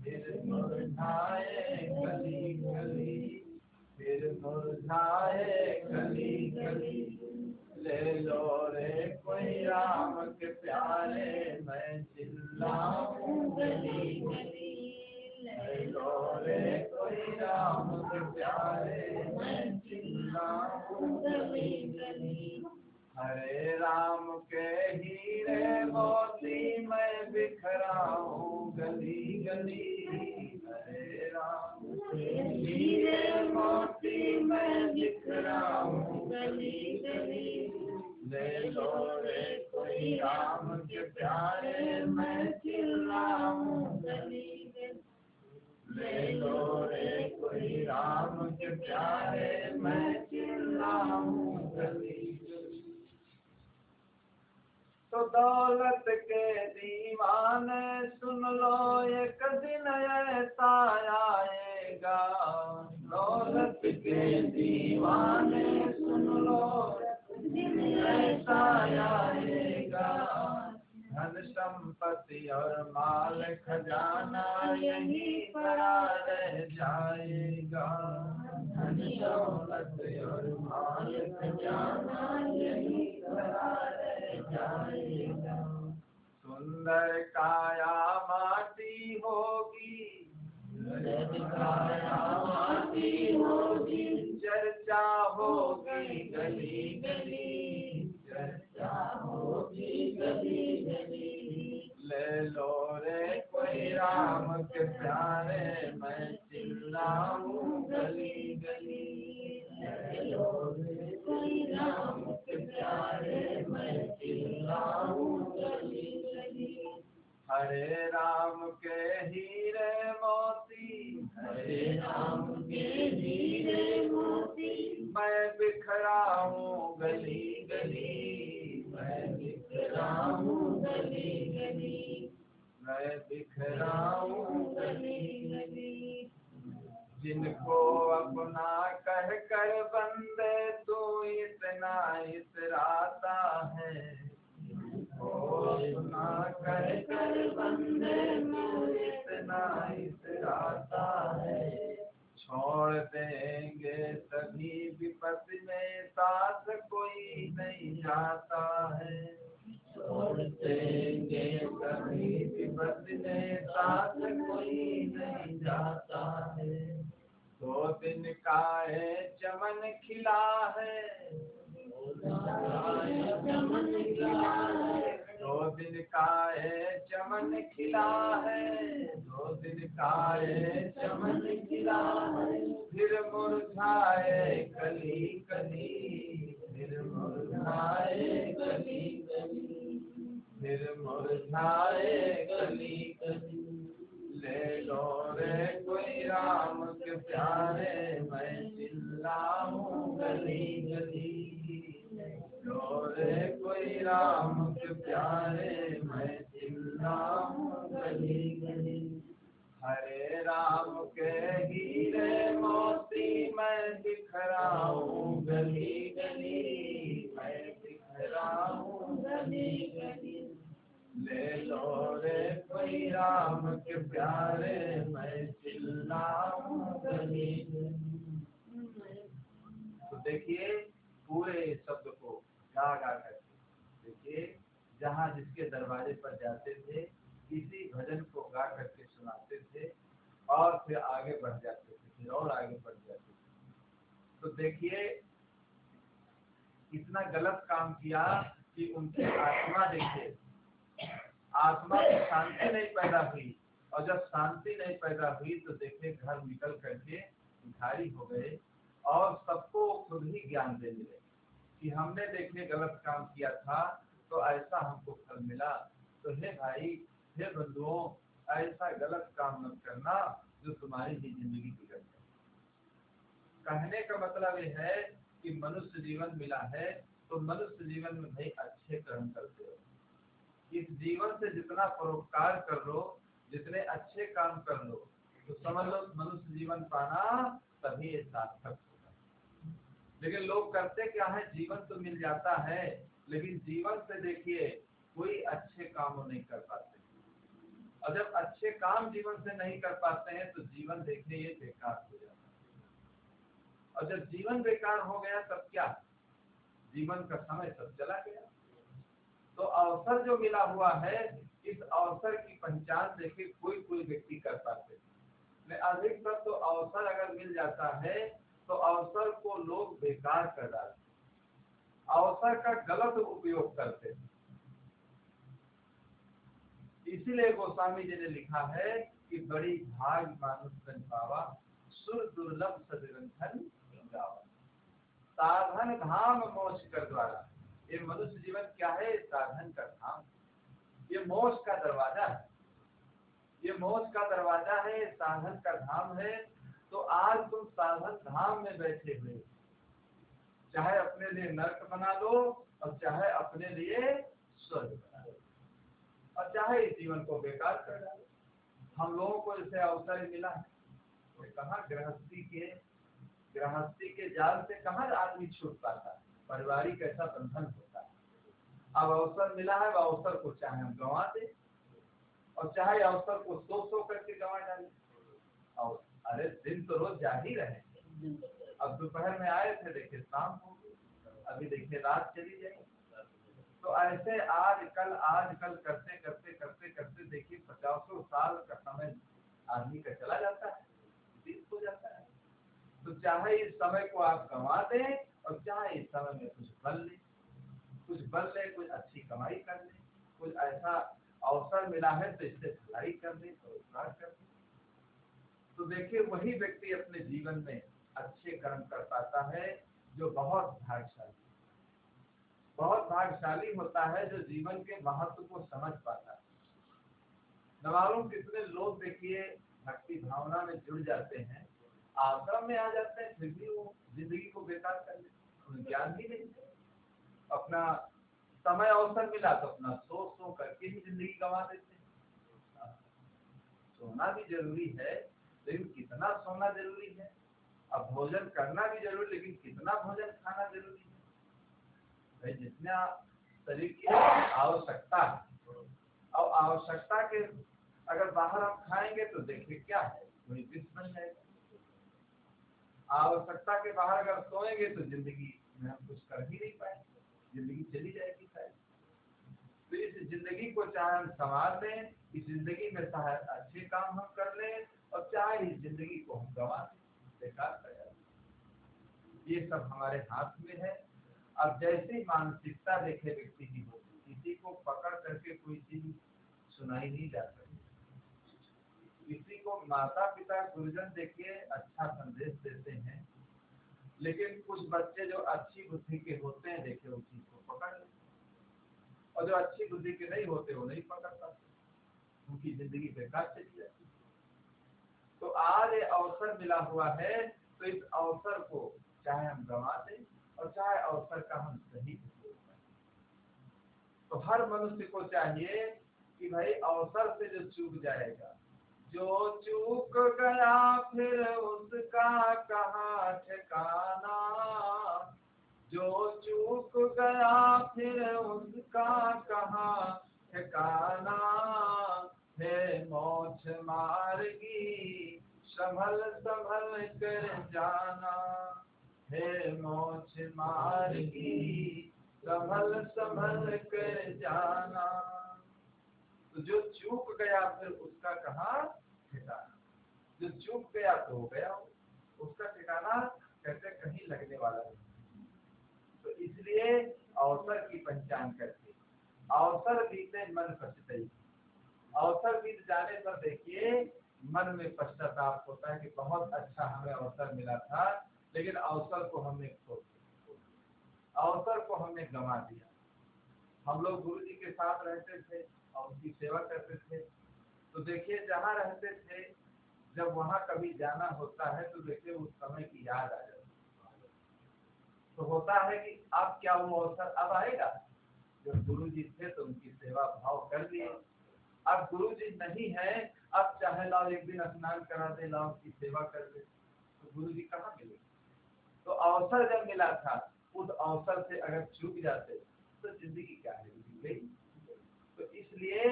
A: फिर मुरझाए गली गली, फिर मुरझाए गली गली। ले लो रे कोई राम के प्यारे, मैं चिल्लाऊं गली गली। ले लो रे कोई राम के प्यारे, मैं चिल्लाऊं गली गली। हरे राम के हीरे मोती मैं बिखराऊं गली गली, हरे राम के हीरे मोती मैं बिखराऊं गली गली। ले लो रे कोई राम के प्यारे, मैं चिल्लाऊं गली गली। ले लो रे कोई राम के प्यारे, मैं चिल्लाऊं गली गली। तो दौलत के दीवाने सुन लो एक दिन ऐसा आएगा। दौलत के दीवाने सुन लो एक दिन ऐसा आएगा। धन संपत्ति और माल खजाना यही पड़ा रह जाएगा। धन दौलत और माल खजाना यही पड़ा रह जाएगा। सुंदर काया माटी होगी, सुंदर काया माटी होगी, चर्चा होगी गली गली, चर्चा होगी गली गली। ले लो रे कोई राम के प्यारे, मैं चिल्लाऊं गली गली। ले लो रे कोई राम के प्यारे, मैं चिल्लाऊं गली गली। हरे राम के हीरे मोती, हरे राम के हीरे मोती, मैं बिखराऊं गली गली, मैं बिखराऊं गली गली, मैं बिखराऊं गली गली। जिनको अपना कह कर बंदे तू इतना इतराता है, अपना कह कर बंदे तू इतना इतराता है, छोड़ देंगे सभी विपत में साथ कोई नहीं जाता है। छोड़ देंगे सभी विपत में साथ कोई नहीं जाता है। 2 दिन का चमन खिला है, चमन खिला है, 2 दिन दिन का ये चमन खिला है, 2 दिन का ये चमन खिला है, फिर मुरझाए कली कली, फिर मुरझाए कली कली, फिर मुरझाए कली कली। ले लो रे कोई राम के प्यारे, मैं चिल्लाऊं गली गली, ले लो रे कोई राम के प्यारे, मैं चिल्लाऊं गली गली। हरे राम के हीरे मोती मैं बिखराऊं गली गली, मैं बिखराऊं गली गली। ले लो रे कोई राम के प्यारे, मैं चिल्लाऊं गली गली। तो देखिए पूरे शब्द को गा गा करके देखिए, जहाँ जिसके दरवाजे पर जाते थे इसी भजन को गा करके सुनाते थे और फिर आगे बढ़ जाते थे, फिर और आगे बढ़ जाते थे। तो देखिए इतना गलत काम किया कि उनकी आत्मा देखिए, आत्मा की शांति नहीं पैदा हुई, और जब शांति नहीं पैदा हुई तो देखिए घर निकल करके भिखारी हो गए और सबको खुद ही ज्ञान देने लगे कि हमने देखिए गलत काम किया था तो ऐसा हमको फल मिला। तो हे भाई, हे बंधुओं, ऐसा गलत काम मत करना जो तुम्हारी ही जिंदगी बिगड़ जाए। कहने का मतलब ये है कि मनुष्य जीवन मिला है तो मनुष्य जीवन में भाई अच्छे कर्म करते हो। इस जीवन से जितना परोपकार कर लो, जितने अच्छे काम कर लो, तो समझ लो मनुष्य जीवन पाना तभी सार्थक होगा। लेकिन लोग करते क्या है, जीवन तो मिल जाता है लेकिन जीवन से देखिए कोई अच्छे काम नहीं कर पाते, और जब अच्छे काम जीवन से नहीं कर पाते हैं तो जीवन देखिए ये बेकार हो जाता है। और जब जीवन बेकार हो गया तब क्या, जीवन का समय सब चला गया। तो अवसर जो मिला हुआ है, इस अवसर की पहचान देखिए कोई कोई व्यक्ति कर पाते हैं। अधिकतर तो अवसर अगर मिल जाता है तो अवसर को लोग बेकार कर डालते, अवसर का गलत उपयोग करते हैं। इसीलिए गोस्वामी जी ने लिखा है कि बड़ी भाग मानुष तन पावा, सुर दुर्लभ सदग्रंथन गावा, साधन धाम मोक्ष कर द्वारा। ये मनुष्य जीवन क्या है, साधन का धाम, ये मोक्ष का दरवाजा है, ये मोक्ष का दरवाजा है, साधन का धाम है। तो आज तुम साधन धाम में बैठे हुए, चाहे अपने लिए नरक बना लो और चाहे अपने लिए स्वर्ग बना लो, और चाहे इस जीवन को बेकार कर डालो। हम लोगों को जैसे अवसर मिला है, तो कहाँ गृहस्थी के जाल से कहाँ आदमी छूट पाता है, पारिवारिक ऐसा बंधन होता है। अब अवसर मिला है, वह अवसर को चाहे हम गंवा दे और चाहे अवसर को सो करके गंवा डाले। और अरे दिन तो रोज जा ही रहे, अब दोपहर में आए थे देखिए शाम हो गई, अभी देखिए रात चली जाएगी। तो ऐसे आजकल करते करते करते करते देखिए 50 साल का समय आदमी का चला जाता है, बीत हो जाता है। तो चाहे इस समय को आप गंवा दें और चाहे इस समय में कुछ बल ले, कुछ अच्छी कमाई कर ले, कुछ ऐसा अवसर मिला है तो इससे भलाई कर ले, रोजगार कर ले। तो देखिए वही व्यक्ति अपने जीवन में अच्छे कर्म कर पाता है जो बहुत भाग्यशाली होता है, जो जीवन के महत्व को समझ पाता है। न मालूम कितने लोग देखिए भक्ति भावना में जुड़ जाते हैं, आश्रम में आ जाते हैं, फिर भी वो जिंदगी को बेकार कर लेते, उन्हें ज्ञान ही नहीं है। अपना समय अवसर मिला तो अपना सो करके ही जिंदगी गंवा देते हैं। सोना भी जरूरी है लेकिन कितना सोना जरूरी है, अब भोजन करना भी जरूरी, लेकिन कितना भोजन खाना जरूरी है। भाई जितना शरीर की आवश्यकता है, और आवश्यकता के अगर बाहर हम खाएंगे तो देखिए क्या है, वही विष बन जाएगा। आवश्यकता के बाहर अगर सोएंगे तो जिंदगी में हम कुछ कर ही नहीं पाएंगे, जिंदगी चली जाएगी शायद। तो इस जिंदगी को चाहे हम संवार लें, इस जिंदगी में चाहे अच्छे काम हम कर लें और चाहे इस जिंदगी को हम गंवा दें, बेकार कर जाए। ये सब हमारे हाथ में है। अब जैसी मानसिकता देखे व्यक्ति की होती, किसी को पकड़ करके कोई चीज सुनाई नहीं जा सकती। किसी को माता पिता गुरुजन देखिए अच्छा संदेश देते हैं, लेकिन कुछ बच्चे जो अच्छी बुद्धि के होते हैं देखिए उस चीज को पकड़ लेते, और जो अच्छी बुद्धि के नहीं होते वो नहीं पकड़ पाते, उनकी जिंदगी बेकार चली जाती है। तो आज ये अवसर मिला हुआ है, तो इस अवसर को चाहे हम गंवा दें और चाहे अवसर का हम सही उपयोग करें। तो हर मनुष्य को चाहिए कि भाई अवसर से जो चूक जाएगा, जो चूक गया फिर उसका कहाँ ठिकाना, जो चूक गया फिर उसका कहाँ ठिकाना, है मोक्ष मार्गी संभल संभल कर जाना, है मोक्ष मार्गी संभल संभल कर जाना। तो जो चूक गया फिर उसका कहाँ ठिकाना, जो चूक गया तो हो गया, उसका ठिकाना कैसे कहीं लगने वाला नहीं। तो इसलिए अवसर की पहचान करके अवसर बीते मन पछताई, अवसर बीत जाने पर देखिए मन में पश्चाताप होता है कि बहुत अच्छा हमें अवसर मिला था, लेकिन अवसर को हमने खो दिया, अवसर को हमने गंवा दिया। हम लोग गुरु जी के साथ रहते थे और उनकी सेवा करते थे, तो देखिए जहाँ रहते थे जब वहाँ कभी जाना होता है तो देखिए उस समय की याद आ जाती है। तो होता है कि अब क्या वो अवसर अब आएगा, जब गुरु जी थे तो उनकी सेवा भाव कर लिए, अब गुरु जी नहीं है, अब चाहे लाओ एक दिन स्नान करा दे, लाओ उनकी सेवा कर दे, तो गुरु जी कहाँ मिलेंगे। तो अवसर जब मिला था उस अवसर से अगर चूक जाते तो जिंदगी क्या है गई। तो इसलिए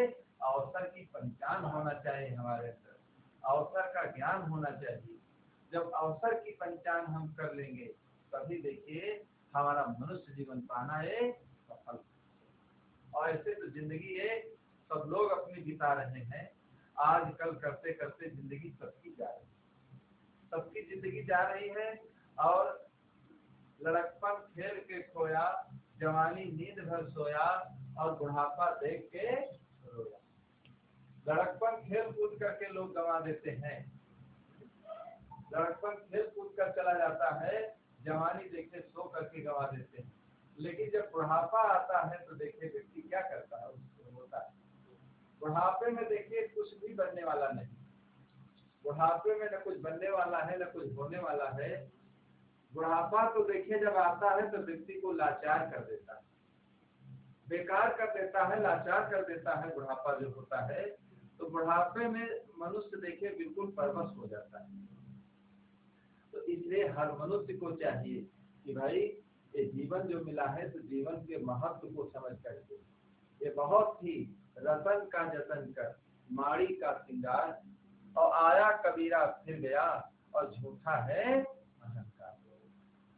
A: अवसर की पहचान होना चाहिए हमारे अंदर, अवसर का ज्ञान होना चाहिए। जब अवसर की पहचान हम कर लेंगे तभी देखिए हमारा मनुष्य जीवन पाना है सफल। और ऐसे तो जिंदगी है सब लोग अपनी बिता रहे हैं, आजकल करते करते जिंदगी सबकी जा रही है, सबकी जिंदगी जा रही है। और लड़कपन खेल के खोया, जवानी नींद भर सोया, और बुढ़ापा देख के रोया। लड़कपन खेल कूद करके लोग गंवा देते हैं, लड़कपन खेल कूद कर चला जाता है, जवानी देखे सो करके गंवा देते हैं। लेकिन जब बुढ़ापा आता है तो देखिए व्यक्ति क्या करता है, उसको होता है। बुढ़ापे में देखिए कुछ भी बनने वाला नहीं, बुढ़ापे में न कुछ बनने वाला है न कुछ होने वाला है। बुढ़ापा तो देखिए जब आता है तो व्यक्ति को लाचार कर देता है, बेकार कर देता है, लाचार कर देता है। बुढ़ापा जो होता है तो बुढ़ापे में मनुष्य देखिए बिल्कुल परवश हो जाता है। तो इसलिए हर मनुष्य को चाहिए कि भाई ये जीवन जो मिला है तो जीवन के महत्व को समझ करके ये बहुत ही रतन का जतन कर, माड़ी का सिंगार, और आया कबीरा फिर गया और झूठा है अहंकार।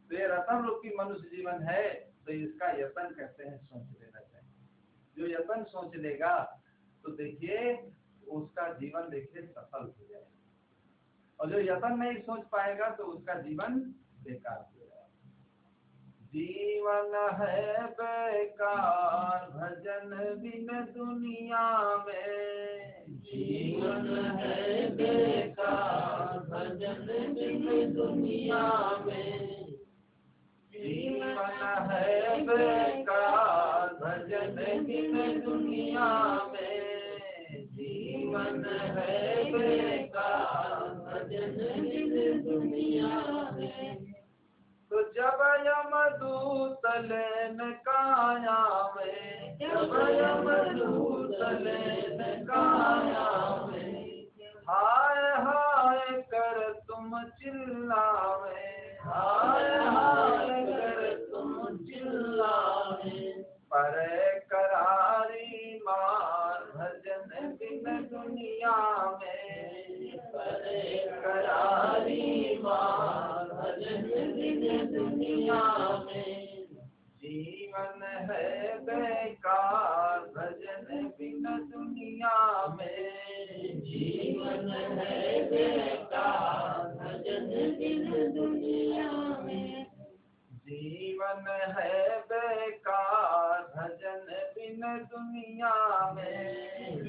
A: तो ये रतन रूपी मनुष्य जीवन है, तो इसका यतन कहते हैं, सोच लेना चाहिए। जो यतन सोच लेगा तो देखिए उसका जीवन देखिए सफल हो जाएगा, और जो यतन नहीं सोच पाएगा तो उसका जीवन बेकार हो जाएगा। जीवन है बेकार भजन बिन दुनिया में,
B: जीवन है बेकार भजन बिन दुनिया में,
A: जीवन है बेकार भजन बिन दुनिया में,
B: जीवन है बेकार भजन बिन दुनिया में।
A: तो जब यमदूत लेन काया में,
B: जब यमदूत लेन काया में,
A: हाय हाय कर तुम चिल्लावे,
B: हाय हाय कर तुम चिल्लावे,
A: परे करारी मार भजन बिन दुनिया में,
B: परे करारी मार भजन बिन दुनिया में।
A: जीवन है बेकार भजन बिन दुनिया में,
B: जीवन है बेकार भजन बिन दुनिया में,
A: जीवन है बेकार भजन बिन दुनिया में,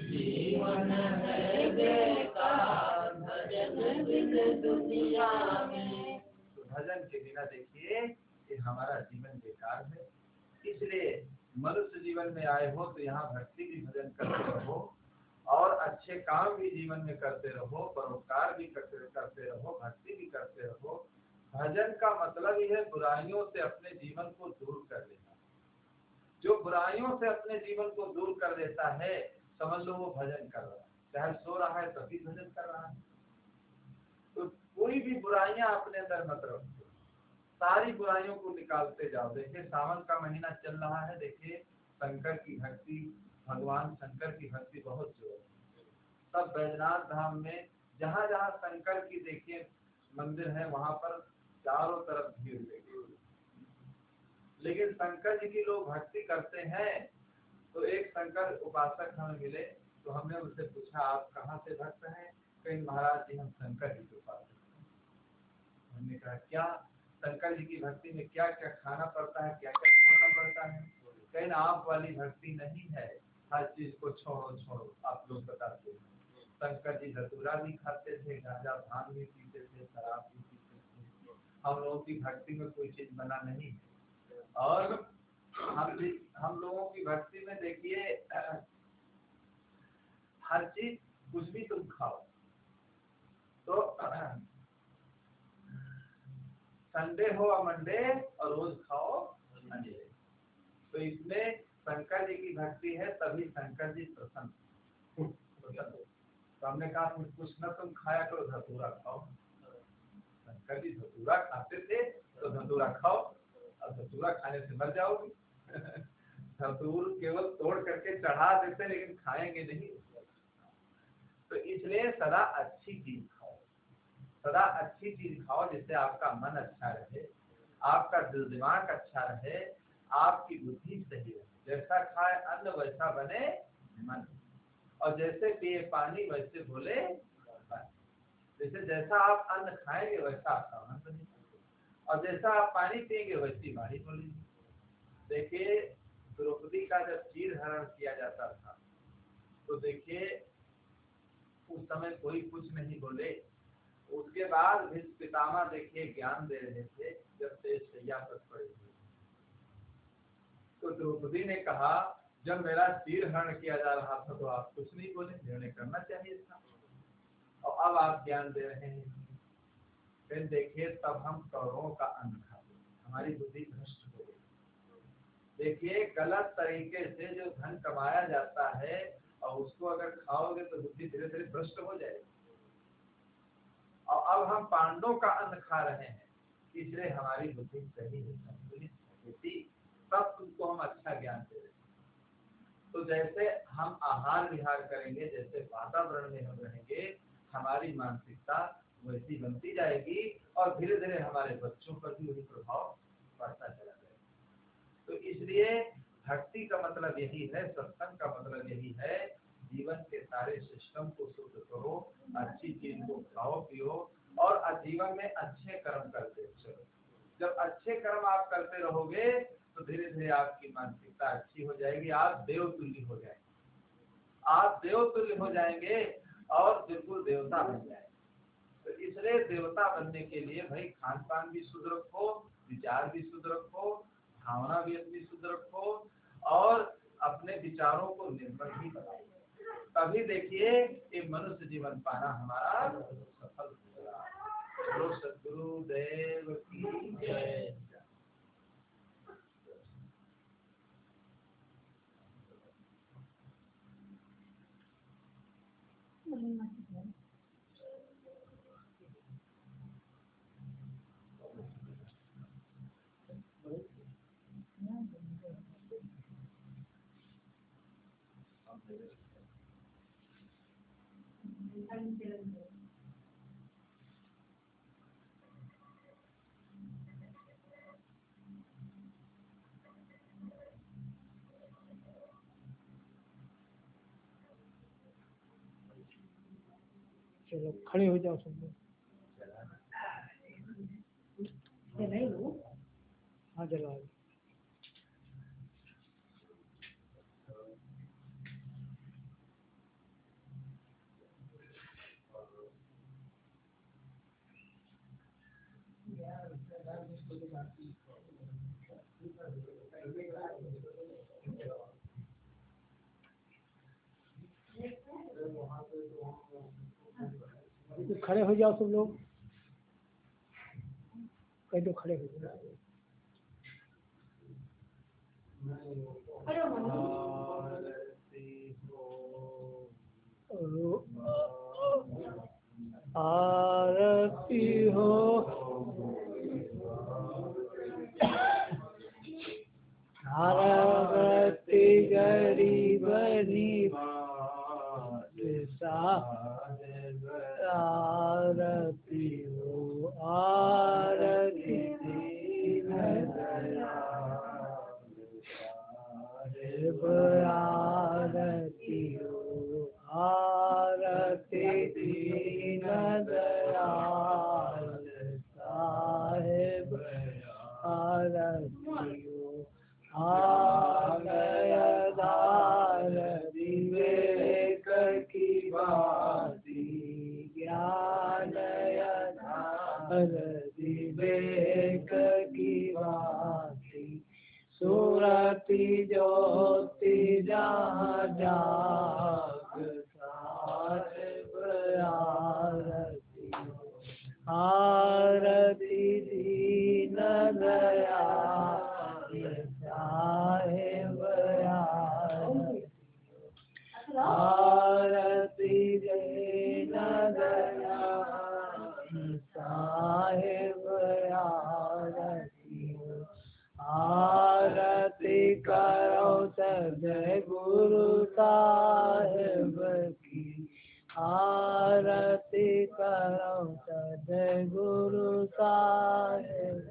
B: है बेकार भजन बिन दुनिया में।
A: तो भजन के बिना देखिए कि हमारा जीवन बेकार है। इसलिए मनुष्य जीवन में आए हो तो यहाँ भक्ति भी भजन करते रहो और अच्छे काम भी जीवन में करते रहो, परोपकार भी करते रहो, भक्ति भी करते रहो। भजन का मतलब ही है बुराइयों से अपने जीवन को दूर कर लेना। जो बुराइयों से अपने जीवन को दूर कर देता है समझ लो वो भजन कर रहा है, चाहे सो रहा है तभी भजन कर रहा है। तो कोई भी बुराइयां अपने अंदर मत रखो, सारी बुराइयों को निकालते जाओ। देखिए सावन का महीना चल रहा है, देखिए शंकर की भक्ति, भगवान शंकर की भक्ति बहुत जोर है। सब बैजनाथ धाम में जहाँ जहाँ शंकर की देखिए मंदिर है वहां पर चारों तरफ भीड़ देखिए। लेकिन शंकर जी की लोग भक्ति करते हैं। तो एक शंकर उपासक हमें मिले तो हमने उनसे पूछा आप कहाँ से भक्त हैं? कहीं महाराज जी हम शंकर जी के उपासक हैं। हमने कहा क्या शंकर जी की भक्ति में क्या क्या खाना पड़ता है, क्या क्या छोड़ना पड़ता है? कहीं आप वाली भक्ति नहीं है, हर चीज को छोड़ो छोड़ो। आप लोग बताते हैं शंकर जी धतूरा भी खाते थे, गांजा भांग भी पीते थे, शराब भी पीते थे। हम लोगों की भक्ति में कोई चीज बना नहीं है। और हम लोगों की भक्ति में देखिए हर चीज कुछ भी तुम खाओ। तो संडे हो या मंडे और रोज खाओ अंडे। तो इसमें शंकर जी की भक्ति है तभी शंकर जी प्रसन्न। तो हमने कहा कुछ न तुम खाया करो, धतूरा खाओ। शंकर जी धतूरा खाते थे तो धतूरा खाओ, अब धतूरा खाने से मर जाओगे। धतूर केवल तोड़ करके चढ़ा देते लेकिन खाएंगे नहीं। तो इसलिए सदा अच्छी चीज खाओ, सदा अच्छी चीज खाओ जिससे आपका मन अच्छा रहे, आपका दिल दिमाग अच्छा रहे, आपकी बुद्धि सही रहे। जैसा खाए अन्न वैसा बने मन, और जैसे पिए पानी वैसे बोले मन। जैसे जैसा आप अन्न खाएंगे वैसा आपका मन बनेगा, और जैसा आप पानी पिएंगे वैसी वाणी बोलेंगे। देखिए द्रौपदी का जब चीर हरण किया जाता था तो देखिए उस समय कोई कुछ नहीं बोले। उसके बाद भीष्म पितामह देखिए ज्ञान दे रहे थे जब शेष शैया पर पड़े हुए। तो द्रौपदी ने कहा जब मेरा चीर हरण किया जा रहा था तो आप कुछ नहीं बोले, निर्णय करना चाहिए था, और अब आप ज्ञान दे रहे हैं। फिर देखिए तब हम कौरवों का अन्न खाते, हमारी बुद्धि भ्रष्ट हो गई। देखिए गलत तरीके से जो धन कमाया जाता है और उसको अगर खाओगे तो बुद्धि धीरे धीरे भ्रष्ट हो जाएगी। और अब हम पांडवों का अन्न खा रहे हैं इसलिए हमारी बुद्धि सही है, तब तुमको हम अच्छा ज्ञान दे रहे हैं। तो जैसे हम आहार विहार करेंगे, जैसे वातावरण में हम रहेंगे, हमारी मानसिकता वैसी बनती जाएगी और धीरे धीरे हमारे बच्चों पर भी वही प्रभाव पड़ता चला जाएगा। तो इसलिए भक्ति का मतलब यही है, सत्संग का मतलब यही है, जीवन के सारे सिस्टम को शुद्ध करो, अच्छी चीज को खाओ पियो और जीवन में अच्छे कर्म करते चलो। जब अच्छे कर्म आप करते रहोगे तो धीरे धीरे आपकी मानसिकता अच्छी हो जाएगी, आप देवतुल्य हो जाएंगे, आप देवतुल्य हो जाएंगे और बिल्कुल देवता बन जाएंगे। तो इसलिए देवता बनने के लिए भाई खान पान भी शुद्ध रखो, विचार भी शुद्ध रखो, भावना भी अपनी शुद्ध रखो और अपने विचारों को निर्मल भी बनाओ। तभी देखिए ये मनुष्य जीवन पाना हमारा सफल होगा। तो सद्गुरु देव की जय।
C: चलो खड़े हो जाओ सब लोग। हाँ जला तो खड़े हो जाओ सब लोग, कहीं तो खड़े हो जाओ। आरती हो आरती गरीब आरती हो आरती दीन साहेब आरती हो आरती दीन दयाल साहेब आरती हो आनयदार विवेक की बाती ज्ञानयदार विवेक की बाती सुरति ज्योति जहाँ जाग साहेब आरती आरती दीन दयाल साहेब आरती दीन दयाल साहेब आरती करो सजय गुरु साहेब की आरती करो सजय गुरु साहेब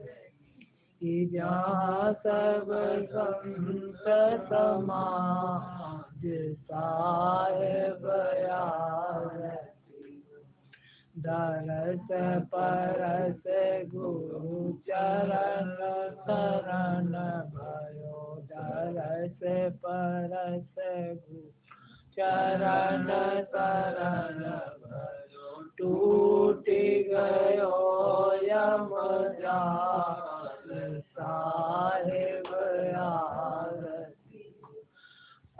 C: की जहाँ सब संत समाज साहेब आरती दरस परस गुरु चरण शरण भयो दरस परस गुरु चरण शरण भयो टूट गयो यम जाल साहेब आरती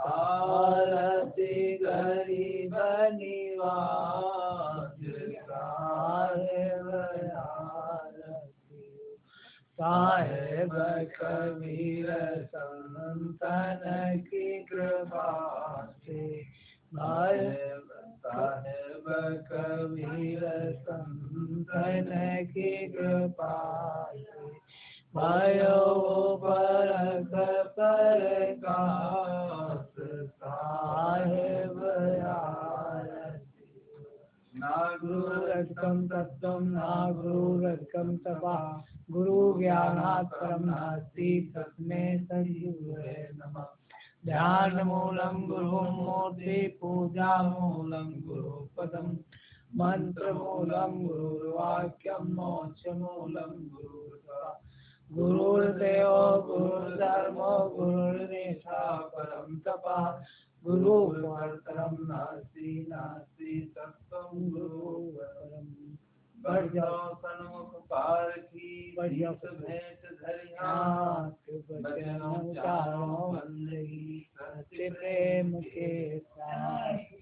C: आरती गरीब निवाज साहेब आरती साहेब कबीर संतन की कृपा से साहेब कबीर संतन की कृपा से भयो परक प्रकाश साहेब आरती ना गुरुरधिकं तत्त्वं ना गुरुरधिकं तपः गुरु ज्ञानात् परं नास्ति तस्मै संजीवे नमः ध्यान मूलं गुरु मूर्ति पूजा मूलं गुरुपदम् मंत्र मूलं गुरुवाक्यं मोक्ष मूलं गुरुर्वा गुरुर्देव गुरुर्धर्मो गुरुर्निष्ठा परं तपः गुरु परतरं नास्ति नास्ति तत्त्वं गुरुवरम् बढ़ जाओ सन्मुख पारखी बढ़िया भेंट धरिया बचन उचारो बंदगी सत्य प्रेम के साहेब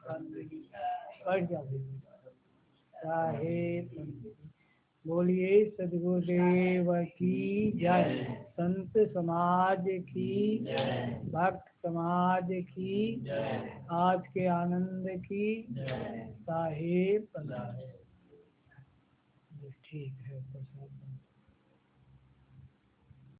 C: बंदगी बढ़ जाओ साहेब बंदगी। बोलिए सद्गुरुदेव की जय, संत समाज की जय, भक्त समाज की जय, आज के आनंद की जय, साहेब ठीक है।